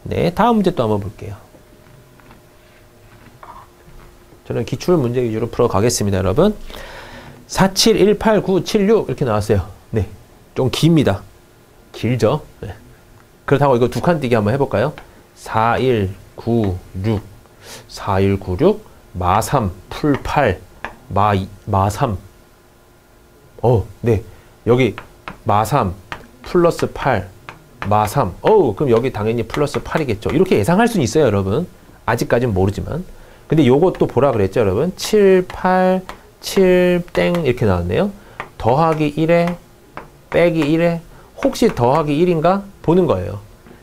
Speaker 1: 네, 다음 문제 또 한번 볼게요. 저는 기출 문제 위주로 풀어가겠습니다, 여러분. 4, 7, 1, 8, 9, 7, 6 이렇게 나왔어요. 네. 좀 깁니다. 길죠? 네. 그렇다고 이거 두 칸 띄기 한번 해볼까요? 4, 1, 9, 6. 4, 1, 9, 6. 마 3, 풀 8. 마 3. 네. 여기 마 3, 플러스 8. 마 3. 그럼 여기 당연히 플러스 8이겠죠. 이렇게 예상할 수는 있어요, 여러분. 아직까지는 모르지만. 근데 요것도 보라 그랬죠, 여러분? 7, 8, 7, 땡 이렇게 나왔네요. 더하기 1에 빼기 1에 혹시 더하기 1인가? 보는 거예요.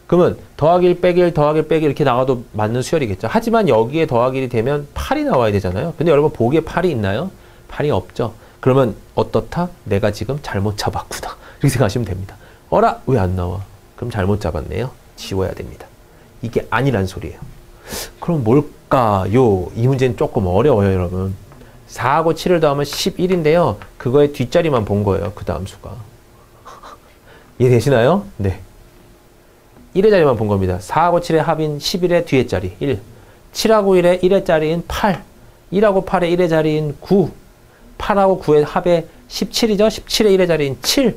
Speaker 1: 그러면 더하기 1 빼기 1 더하기 1 빼기 1 이렇게 나와도 맞는 수열이겠죠. 하지만 여기에 더하기 1이 되면 8이 나와야 되잖아요. 근데 여러분 보기에 8이 있나요? 8이 없죠. 그러면 어떻다? 내가 지금 잘못 잡았구나. 이렇게 생각하시면 됩니다. 어라? 왜 안 나와? 그럼 잘못 잡았네요. 지워야 됩니다. 이게 아니란 소리예요. 그럼 뭘까요? 이 문제는 조금 어려워요, 여러분. 4하고 7을 더하면 11인데요. 그거의 뒷자리만 본 거예요. 그 다음 수가. 이해되시나요? 네. 1의 자리만 본 겁니다. 4하고 7의 합인 11의 뒤에 자리 1. 7하고 1의 1의 자리인 8. 1하고 8의 1의 자리인 9. 8하고 9의 합의 17이죠. 17의 1의 자리인 7.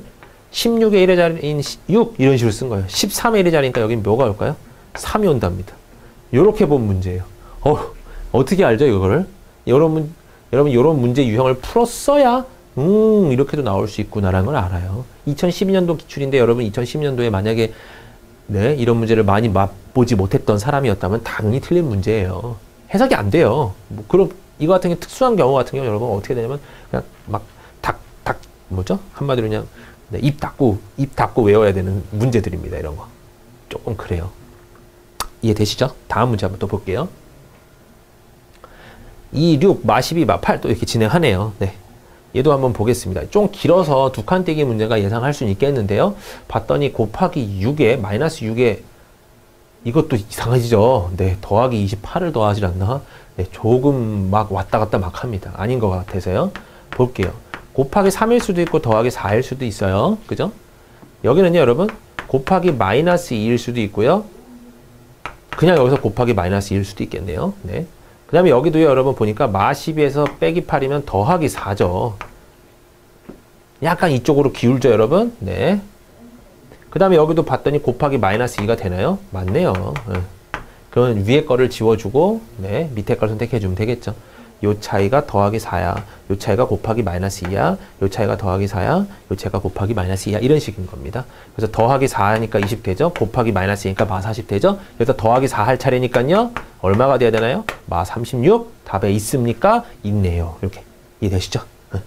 Speaker 1: 16의 1의 자리인 6. 이런 식으로 쓴 거예요. 13의 1의 자리니까 여긴 뭐가 올까요? 3이 온답니다. 요렇게 본 문제예요. 어떻게 알죠, 이거를? 여러분, 이런 문제 유형을 풀었어야 이렇게도 나올 수 있구나라는 걸 알아요. 2012년도 기출인데 여러분 2012년도에 만약에 네, 이런 문제를 많이 맛보지 못했던 사람이었다면 당연히 틀린 문제예요. 해석이 안 돼요. 그럼 이거 같은 게 특수한 경우 같은 경우 여러분 어떻게 되냐면 그냥 막 뭐죠? 한마디로 그냥 네, 입 닫고 외워야 되는 문제들입니다. 이런 거. 조금 그래요. 이해되시죠? 다음 문제 한번 또 볼게요. 2, 6, 마 12, 마 8 또 이렇게 진행하네요. 네. 얘도 한번 보겠습니다. 좀 길어서 두 칸 떼기 문제가 예상할 수는 있겠는데요. 봤더니 곱하기 6에 마이너스 6에 이것도 이상하시죠? 네, 더하기 28을 더하지 않나? 네, 조금 막 왔다 갔다 막 합니다. 아닌 것 같아서요. 볼게요. 곱하기 3일 수도 있고 더하기 4일 수도 있어요. 그죠? 여기는요, 여러분 곱하기 마이너스 2일 수도 있고요. 그냥 여기서 곱하기 마이너스 2일 수도 있겠네요. 네. 그 다음에 여기도요, 여러분 보니까 마 12에서 빼기 8이면 더하기 4죠. 약간 이쪽으로 기울죠, 여러분? 네. 그 다음에 여기도 봤더니 곱하기 마이너스 2가 되나요? 맞네요. 네. 그러면 위에 거를 지워주고, 네, 밑에 걸 선택해주면 되겠죠. 요 차이가 더하기 4야. 요 차이가 곱하기 마이너스 2야. 요 차이가 더하기 4야. 요 차이가 곱하기 마이너스 2야. 이런 식인 겁니다. 그래서 더하기 4니까 20 되죠. 곱하기 마이너스 2니까 마 40 되죠. 여기서 더하기 4 할 차례니까요. 얼마가 돼야 되나요? 마 36. 답에 있습니까? 있네요. 이렇게. 이해되시죠? 응.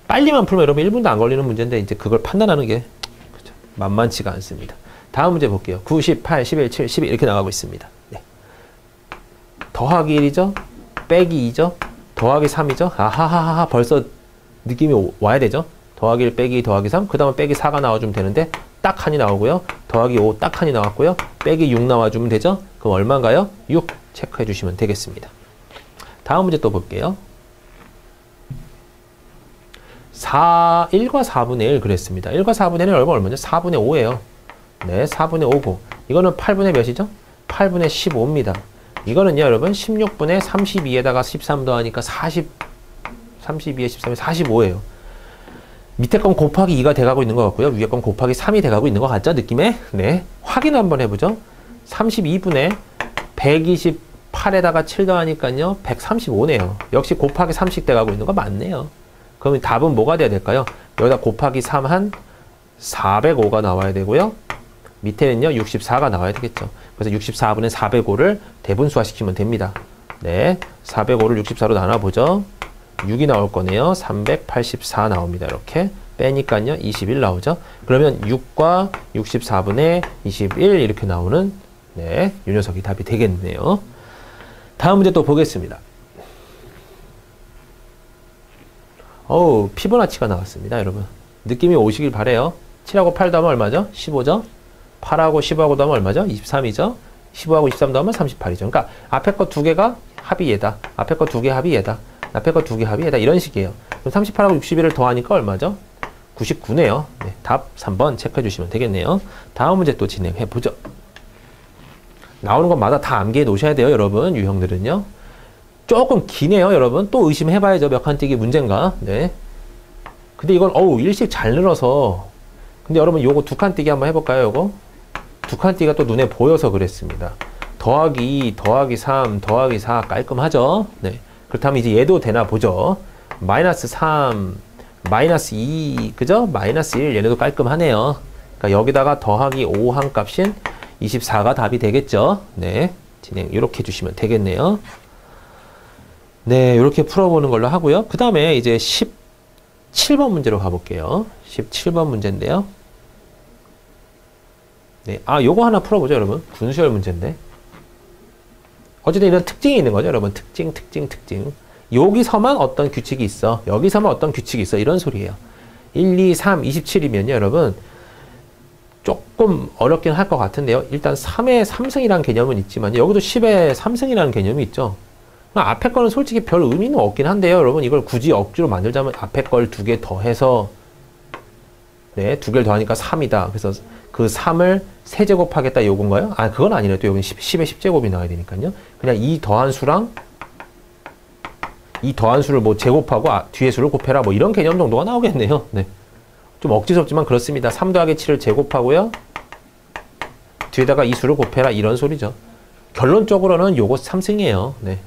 Speaker 1: 빨리만 풀면 여러분 1분도 안 걸리는 문제인데 이제 그걸 판단하는 게 그렇죠. 만만치가 않습니다. 다음 문제 볼게요. 9, 18, 11, 7, 12 이렇게 나가고 있습니다. 네. 더하기 1이죠. 빼기 2죠. 더하기 3이죠. 아하하하 벌써 느낌이 와야 되죠. 더하기 1 빼기 2 더하기 3 그 다음에 빼기 4가 나와주면 되는데 딱 한이 나오고요. 더하기 5 딱 한이 나왔고요. 빼기 6 나와주면 되죠. 그럼 얼마인가요? 6 체크해 주시면 되겠습니다. 다음 문제 또 볼게요. 1과 4분의 1 그랬습니다. 1과 4분의 1은 얼마죠? 4분의 5예요. 네, 4분의 5고 이거는 8분의 몇이죠? 8분의 15입니다. 이거는요, 여러분 16분의 32에다가 13 더하니까 32에 13에 45예요. 밑에 건 곱하기 2가 돼가고 있는 것 같고요. 위에 건 곱하기 3이 돼가고 있는 것 같죠? 느낌에? 네. 확인 한번 해보죠. 32분의 128에다가 7 더하니까요. 135네요. 역시 곱하기 3씩 돼가고 있는 거 맞네요. 그럼 답은 뭐가 돼야 될까요? 여기다 곱하기 3 한 405가 나와야 되고요. 밑에는요 64가 나와야 되겠죠. 그래서 64분의 405를 대분수화시키면 됩니다. 네, 405를 64로 나눠보죠. 6이 나올 거네요. 384 나옵니다. 이렇게 빼니까요 21 나오죠. 그러면 6과 64분의 21 이렇게 나오는 네, 이 녀석이 답이 되겠네요. 다음 문제 또 보겠습니다. 피보나치가 나왔습니다. 여러분 느낌이 오시길 바래요. 7하고 8 더하면 얼마죠? 15죠. 8하고 15하고 더하면 얼마죠? 23이죠. 15하고 23 더하면 38이죠. 그러니까 앞에 거 두 개가 합이 얘다. 앞에 거 두 개 합이 얘다. 앞에 거 두 개 합이 얘다. 이런 식이에요. 그럼 38하고 61을 더하니까 얼마죠? 99네요. 네, 답 3번 체크해 주시면 되겠네요. 다음 문제 또 진행해 보죠. 나오는 것마다 다 암기해 놓으셔야 돼요, 여러분. 유형들은요. 조금 기네요, 여러분. 또 의심해 봐야죠. 몇 칸 띄기 문제인가. 네. 근데 이건 어우 일식 잘 늘어서 근데 여러분 요거 두 칸 띄기 한번 해볼까요? 요거 두 칸 띄기가 또 눈에 보여서 그랬습니다. 더하기 2, 더하기 3, 더하기 4 깔끔하죠? 네. 그렇다면 이제 얘도 되나 보죠. 마이너스 3, 마이너스 2, 그죠? 마이너스 1 얘네도 깔끔하네요. 그러니까 여기다가 더하기 5 한 값인 24가 답이 되겠죠? 네. 진행 이렇게 해주시면 되겠네요. 네, 이렇게 풀어보는 걸로 하고요. 그 다음에 이제 17번 문제로 가볼게요. 17번 문제인데요. 네, 요거 하나 풀어보죠, 여러분. 분수열 문제인데. 어쨌든 이런 특징이 있는 거죠, 여러분. 특징. 여기서만 어떤 규칙이 있어. 여기서만 어떤 규칙이 있어. 이런 소리예요. 1, 2, 3, 27이면요, 여러분. 조금 어렵긴 할 것 같은데요. 일단 3의 3승이라는 개념은 있지만, 여기도 10의 3승이라는 개념이 있죠. 앞에 거는 솔직히 별 의미는 없긴 한데요, 여러분. 이걸 굳이 억지로 만들자면 앞에 걸 두 개 더해서, 네, 두 개를 더하니까 3이다. 그래서 그 3을 세제곱하겠다 요건가요? 그건 아니래요. 또 여기 10의 10제곱이 나와야 되니까요. 그냥 이 더한 수랑 이 더한 수를 뭐 제곱하고 뒤에 수를 곱해라 뭐 이런 개념 정도가 나오겠네요. 네. 좀 억지스럽지만 그렇습니다. 3 더하기 7을 제곱하고요. 뒤에다가 이 수를 곱해라 이런 소리죠. 결론적으로는 요거 3승이에요. 네.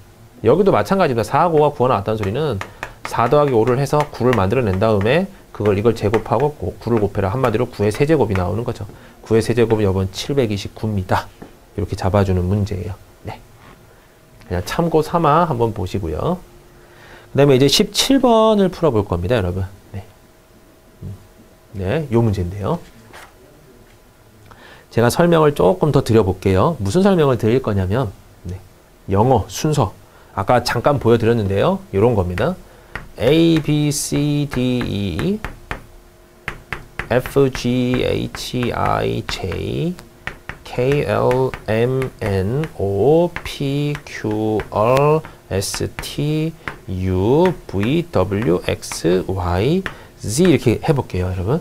Speaker 1: 여기도 마찬가지입니다. 4하고 5가 9가 나왔다는 소리는 4 더하기 5를 해서 9를 만들어낸 다음에 이걸 제곱하고 9를 곱해라. 한마디로 9의 세제곱이 나오는 거죠. 9의 세제곱은 여러분 729입니다. 이렇게 잡아주는 문제예요. 네. 그냥 참고 삼아 한번 보시고요. 그 다음에 이제 17번을 풀어볼 겁니다, 여러분. 네. 네, 요 문제인데요. 제가 설명을 조금 더 드려볼게요. 무슨 설명을 드릴 거냐면, 네. 영어 순서. 아까 잠깐 보여드렸는데요. 요런 겁니다. A, B, C, D, E, F, G, H, I, J, K, L, M, N, O, P, Q, R, S, T, U, V, W, X, Y, Z 이렇게 해볼게요, 여러분.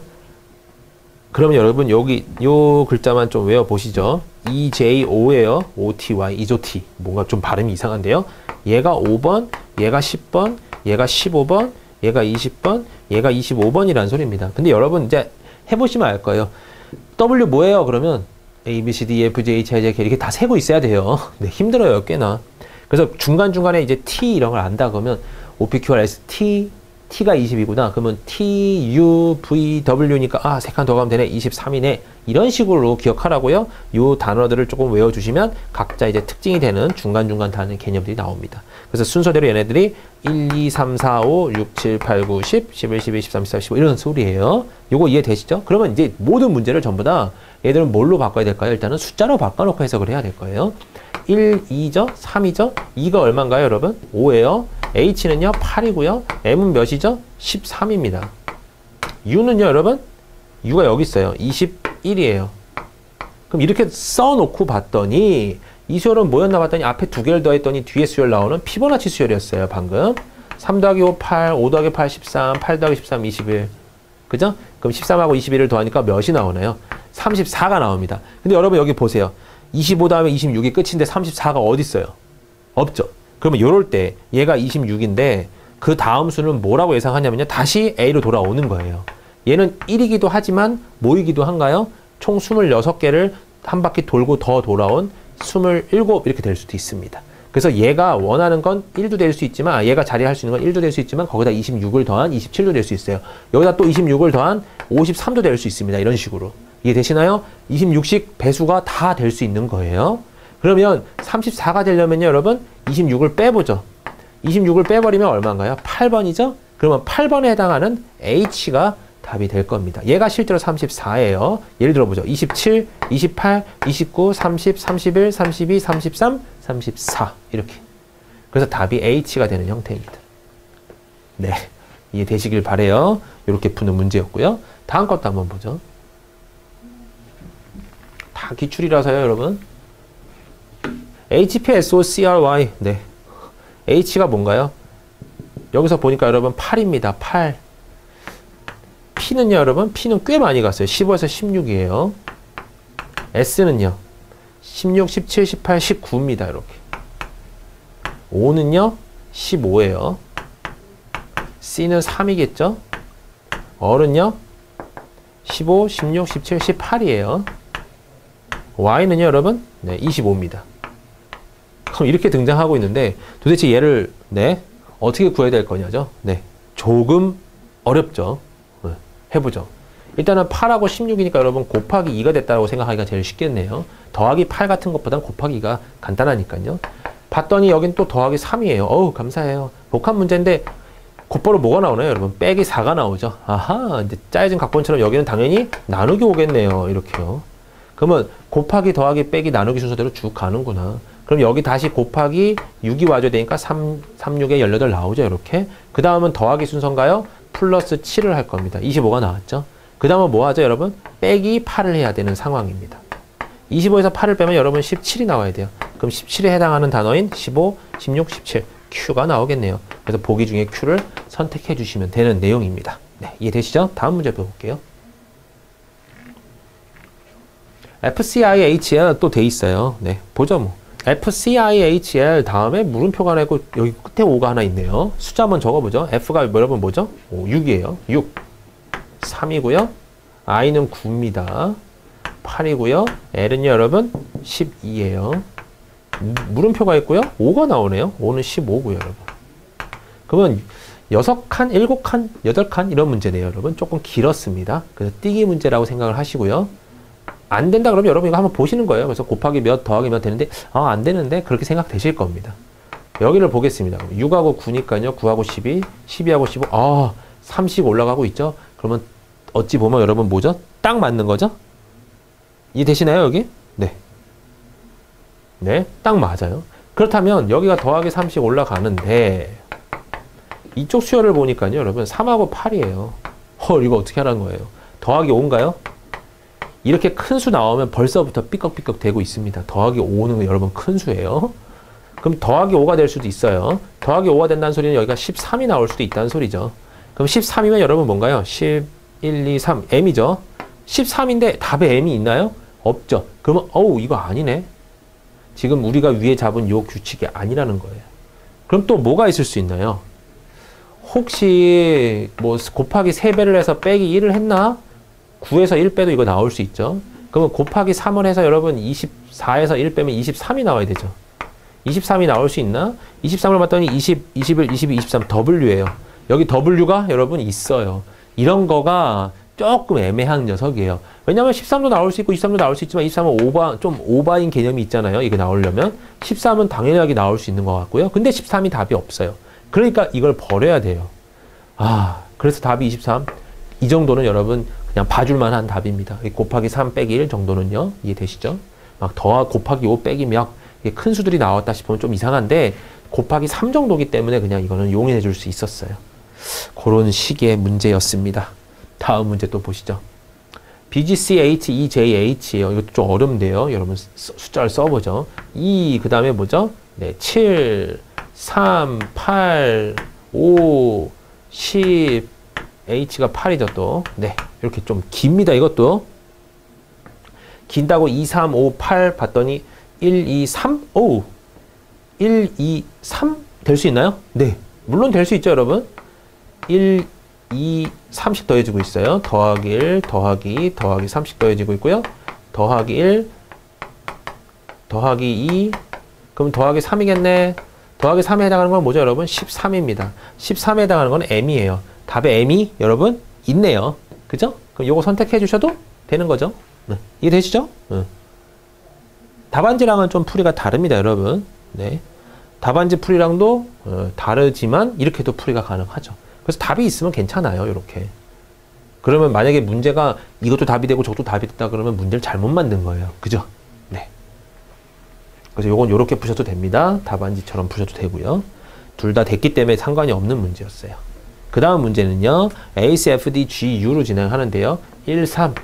Speaker 1: 그러면 여러분 여기 요 글자만 좀 외워보시죠. E, J, O예요. O, T, Y, 이조T. 뭔가 좀 발음이 이상한데요. 얘가 5번, 얘가 10번, 얘가 15번, 얘가 20번, 얘가 25번이라는 소리입니다. 근데 여러분 이제 해보시면 알 거예요. W 뭐예요? 그러면 A, B, C, D, E, F, G, H, I, J, K 이렇게 다 세고 있어야 돼요. 네, 힘들어요, 꽤나. 그래서 중간중간에 이제 T 이런 걸 안다 그러면 O, P, Q, R, S, T, T가 20이구나. 그러면 T, U, V, W니까 세 칸 더 가면 되네. 23이네. 이런 식으로 기억하라고요. 요 단어들을 조금 외워주시면 각자 이제 특징이 되는 중간중간 다른 개념들이 나옵니다. 그래서 순서대로 얘네들이 1, 2, 3, 4, 5, 6, 7, 8, 9, 10, 11, 12, 13, 14, 15 이런 소리예요. 요거 이해되시죠? 그러면 이제 모든 문제를 전부 다 얘들은 뭘로 바꿔야 될까요? 일단은 숫자로 바꿔놓고 해석을 해야 될 거예요. 1, 2죠? 3이죠? 2가 얼마인가요, 여러분? 5예요. H는요, 8이고요. M은 몇이죠? 13입니다. U는요, 여러분? U가 여기 있어요. 21이에요. 그럼 이렇게 써놓고 봤더니 이 수열은 뭐였나 봤더니 앞에 두 개를 더했더니 뒤에 수열 나오는 피보나치 수열이었어요, 방금. 3 더하기 5, 8, 5 더하기 8, 13, 8 더하기 13, 21. 그죠? 그럼 13하고 21을 더하니까 몇이 나오나요? 34가 나옵니다. 근데 여러분 여기 보세요. 25 다음에 26이 끝인데 34가 어디 있어요? 없죠. 그러면 요럴 때 얘가 26인데 그 다음 수는 뭐라고 예상하냐면요. 다시 A로 돌아오는 거예요. 얘는 1이기도 하지만 뭐이기도 한가요? 총 26개를 한 바퀴 돌고 더 돌아온 27 이렇게 될 수도 있습니다. 그래서 얘가 원하는 건 1도 될 수 있지만 얘가 자리할 수 있는 건 1도 될 수 있지만 거기다 26을 더한 27도 될 수 있어요. 여기다 또 26을 더한 53도 될 수 있습니다. 이런 식으로. 이해되시나요? 26씩 배수가 다 될 수 있는 거예요. 그러면 34가 되려면요, 여러분 26을 빼보죠. 26을 빼버리면 얼마인가요? 8번이죠? 그러면 8번에 해당하는 H가 답이 될 겁니다. 얘가 실제로 34예요. 예를 들어보죠. 27, 28, 29, 30, 31, 32, 33, 34 이렇게. 그래서 답이 H가 되는 형태입니다. 네, 이해되시길 바래요. 이렇게 푸는 문제였고요. 다음 것도 한번 보죠. 다 기출이라서요, 여러분. HPSOCRY. 네. H가 뭔가요? 여기서 보니까 여러분 8입니다. 8. P는요, 여러분? P는 꽤 많이 갔어요. 15에서 16이에요. S는요. 16, 17, 18, 19입니다. 이렇게. O는요. 15예요. C는 3이겠죠? R은요 15, 16, 17, 18이에요. Y는요 여러분 25입니다. 그럼 이렇게 등장하고 있는데 도대체 얘를 어떻게 구해야 될 거냐죠. 조금 어렵죠. 해보죠. 일단은 8하고 16이니까 여러분 곱하기 2가 됐다고 생각하기가 제일 쉽겠네요. 더하기 8 같은 것보단 곱하기 2가 간단하니까요. 봤더니 여긴 또 더하기 3이에요. 어우 감사해요. 복합 문제인데 곧바로 뭐가 나오나요 여러분? 빼기 4가 나오죠. 아하, 이제 짜여진 각본처럼 여기는 당연히 나누기 오겠네요. 이렇게요. 그러면 곱하기 더하기 빼기 나누기 순서대로 쭉 가는구나. 그럼 여기 다시 곱하기 6이 와줘야 되니까 3, 6에 18 나오죠. 이렇게. 그 다음은 더하기 순서인가요? 플러스 7을 할 겁니다. 25가 나왔죠. 그 다음은 뭐 하죠 여러분? 빼기 8을 해야 되는 상황입니다. 25에서 8을 빼면 여러분 17이 나와야 돼요. 그럼 17에 해당하는 단어인 15, 16, 17 Q가 나오겠네요. 그래서 보기 중에 Q를 선택해 주시면 되는 내용입니다. 이해되시죠? 다음 문제 배워볼게요. FCIHL 또 돼 있어요. 보죠 뭐. FCIHL 다음에 물음표가 하나 있고 여기 끝에 5가 하나 있네요. 숫자 한번 적어보죠. F가 여러분 뭐죠? 6이에요. 6. 3이고요. I는 9입니다. 8이고요. L은요 여러분 12예요. 물음표가 있고요. 5가 나오네요. 5는 15고요 여러분. 그러면 6칸, 7칸, 8칸 이런 문제네요 여러분. 조금 길었습니다. 그래서 띄기 문제라고 생각을 하시고요. 안 된다 그러면 여러분 이거 한번 보시는 거예요. 그래서 곱하기 몇 더하기 몇 되는데 안 되는데 그렇게 생각되실 겁니다. 여기를 보겠습니다. 6하고 9니까요. 9하고 12, 12하고 15 30 올라가고 있죠. 그러면 어찌 보면 여러분 뭐죠? 딱 맞는 거죠? 이해되시나요 여기? 딱 맞아요. 그렇다면 여기가 더하기 30 올라가는데 이쪽 수열을 보니까요 여러분 3하고 8이에요. 이거 어떻게 하라는 거예요? 더하기 5인가요? 이렇게 큰 수 나오면 벌써부터 삐걱삐걱 되고 있습니다. 더하기 5는 여러분 큰 수예요. 그럼 더하기 5가 될 수도 있어요. 더하기 5가 된다는 소리는 여기가 13이 나올 수도 있다는 소리죠. 그럼 13이면 여러분 뭔가요? 10, 1, 2, 3, M이죠. 13인데 답에 M이 있나요? 없죠. 그러면 이거 아니네. 지금 우리가 위에 잡은 요 규칙이 아니라는 거예요. 그럼 또 뭐가 있을 수 있나요? 혹시 뭐 곱하기 3배를 해서 빼기 1을 했나? 9에서 1 빼도 이거 나올 수 있죠. 그러면 곱하기 3을 해서 여러분 24에서 1 빼면 23이 나와야 되죠. 23이 나올 수 있나? 23을 봤더니 20, 21, 22, 23 W예요. 여기 W가 여러분 있어요. 이런 거가 조금 애매한 녀석이에요. 왜냐면 13도 나올 수 있고 23도 나올 수 있지만 23은 좀 오바인 개념이 있잖아요. 이게 나오려면 13은 당연하게 나올 수 있는 것 같고요. 근데 13이 답이 없어요. 그러니까 이걸 버려야 돼요. 그래서 답이 23. 이 정도는 여러분 그냥 봐줄만 한 답입니다. 곱하기 3 빼기 1 정도는요. 이해되시죠? 막 곱하기 5 빼기 몇 큰 수들이 나왔다 싶으면 좀 이상한데 곱하기 3 정도기 때문에 그냥 이거는 용인해 줄 수 있었어요. 그런 식의 문제였습니다. 다음 문제 또 보시죠. BGCHEJH예요. 이것도 좀 어렵네요. 여러분 숫자를 써보죠. 그 다음에 뭐죠? 7, 3, 8, 5, 10, H가 8이죠 또. 이렇게 좀 깁니다. 이것도. 긴다고 2, 3, 5, 8 봤더니 1, 2, 3? 1, 2, 3 될 수 있나요? 물론 될 수 있죠 여러분. 1, 2, 3씩 더해지고 있어요. 더하기 1, 더하기 2, 더하기 3씩 더해지고 있고요. 더하기 1, 더하기 2, 그럼 더하기 3이겠네. 더하기 3에 해당하는 건 뭐죠 여러분? 13입니다. 13에 해당하는 건 M이에요. 답에 M이 여러분 있네요. 그죠? 그럼 요거 선택해 주셔도 되는 거죠. 이해되시죠? 답안지랑은 좀 풀이가 다릅니다 여러분. 답안지 풀이랑도 다르지만 이렇게도 풀이가 가능하죠. 그래서 답이 있으면 괜찮아요. 이렇게. 그러면 만약에 문제가 이것도 답이 되고 저것도 답이 됐다 그러면 문제를 잘못 만든 거예요. 그죠? 그래서 요건 요렇게 푸셔도 됩니다. 답안지처럼 푸셔도 되고요. 둘 다 됐기 때문에 상관이 없는 문제였어요. 그 다음 문제는요. A, C, F, D, G, U로 진행하는데요. 1, 3.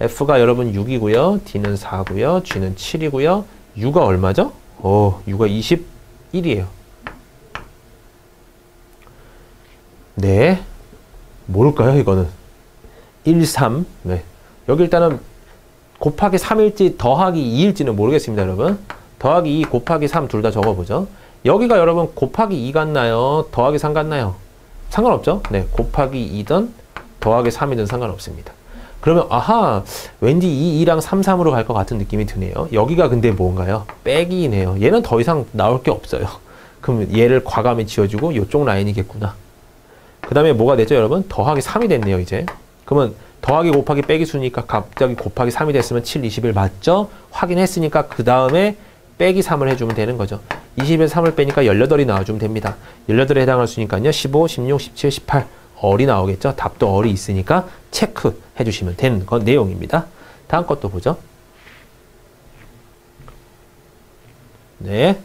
Speaker 1: F가 여러분 6이고요. D는 4고요. G는 7이고요. U가 얼마죠? U가 21이에요. 뭘까요, 이거는? 1, 3. 여기 일단은 곱하기 3일지 더하기 2일지는 모르겠습니다, 여러분. 더하기 2, 곱하기 3 둘 다 적어보죠. 여기가 여러분 곱하기 2 같나요? 더하기 3 같나요? 상관없죠? 네, 곱하기 2든 더하기 3이든 상관없습니다. 그러면 아하, 왠지 2랑 3, 3으로 갈 것 같은 느낌이 드네요. 여기가 근데 뭔가요? 빼기네요. 얘는 더 이상 나올 게 없어요. 그럼 얘를 과감히 지워주고 이쪽 라인이겠구나. 그 다음에 뭐가 되죠, 여러분? 더하기 3이 됐네요, 이제. 그러면 더하기 곱하기 빼기 수니까 갑자기 곱하기 3이 됐으면 7, 21 맞죠? 확인했으니까 그 다음에 빼기 3을 해주면 되는 거죠. 20에서 3을 빼니까 18이 나와주면 됩니다. 18에 해당할 수니까요. 15, 16, 17, 18. 얼이 나오겠죠? 답도 얼이 있으니까 체크해 주시면 되는 건 내용입니다. 다음 것도 보죠. 네.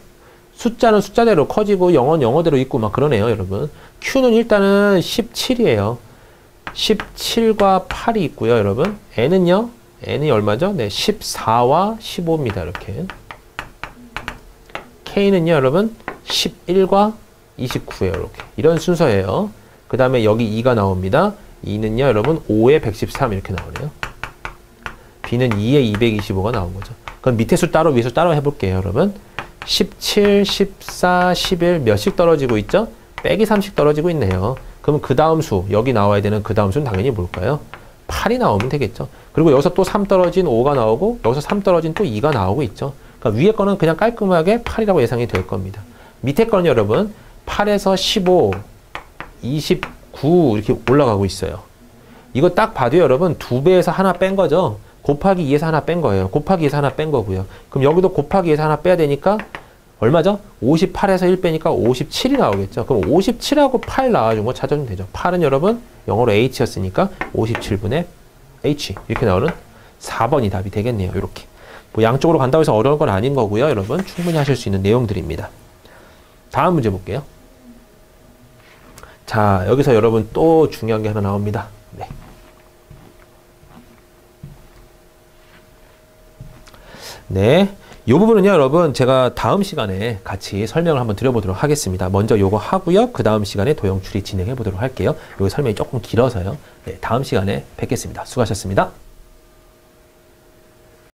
Speaker 1: 숫자는 숫자대로 커지고 영어는 영어대로 있고 막 그러네요, 여러분. Q는 일단은 17이에요. 17과 8이 있고요, 여러분. N은요? N이 얼마죠? 네, 14와 15입니다, 이렇게. K는요, 여러분. 11과 29예요, 이렇게. 이런 순서예요. 그 다음에 여기 2가 나옵니다. 2는요, 여러분, 5에 113 이렇게 나오네요. B는 2에 225가 나온 거죠. 그럼 밑에 수 따로, 위에 수 따로 해볼게요, 여러분. 17, 14, 11 몇씩 떨어지고 있죠? 빼기 3씩 떨어지고 있네요. 그럼 그 다음 수, 여기 나와야 되는 그 다음 수는 당연히 뭘까요? 8이 나오면 되겠죠. 그리고 여기서 또 3 떨어진 5가 나오고, 여기서 3 떨어진 또 2가 나오고 있죠. 그러니까 위에 거는 그냥 깔끔하게 8이라고 예상이 될 겁니다. 밑에 거는 여러분, 8에서 15, 29 이렇게 올라가고 있어요. 이거 딱 봐도 여러분 2배에서 하나 뺀 거죠. 곱하기 2에서 하나 뺀 거예요. 곱하기 2에서 하나 뺀 거고요. 그럼 여기도 곱하기 2에서 하나 빼야 되니까 얼마죠? 58에서 1 빼니까 57이 나오겠죠. 그럼 57하고 8 나와준 거 찾아주면 되죠. 8은 여러분 영어로 H였으니까 57분의 H 이렇게 나오는 4번이 답이 되겠네요. 이렇게. 뭐 양쪽으로 간다고 해서 어려운 건 아닌 거고요. 여러분 충분히 하실 수 있는 내용들입니다. 다음 문제 볼게요. 자, 여기서 여러분 또 중요한 게 하나 나옵니다. 네. 네. 이 부분은요, 여러분, 제가 다음 시간에 같이 설명을 한번 드려보도록 하겠습니다. 먼저 요거 하고요. 그 다음 시간에 도형 추리 진행해 보도록 할게요. 요거 설명이 조금 길어서요. 네, 다음 시간에 뵙겠습니다. 수고하셨습니다.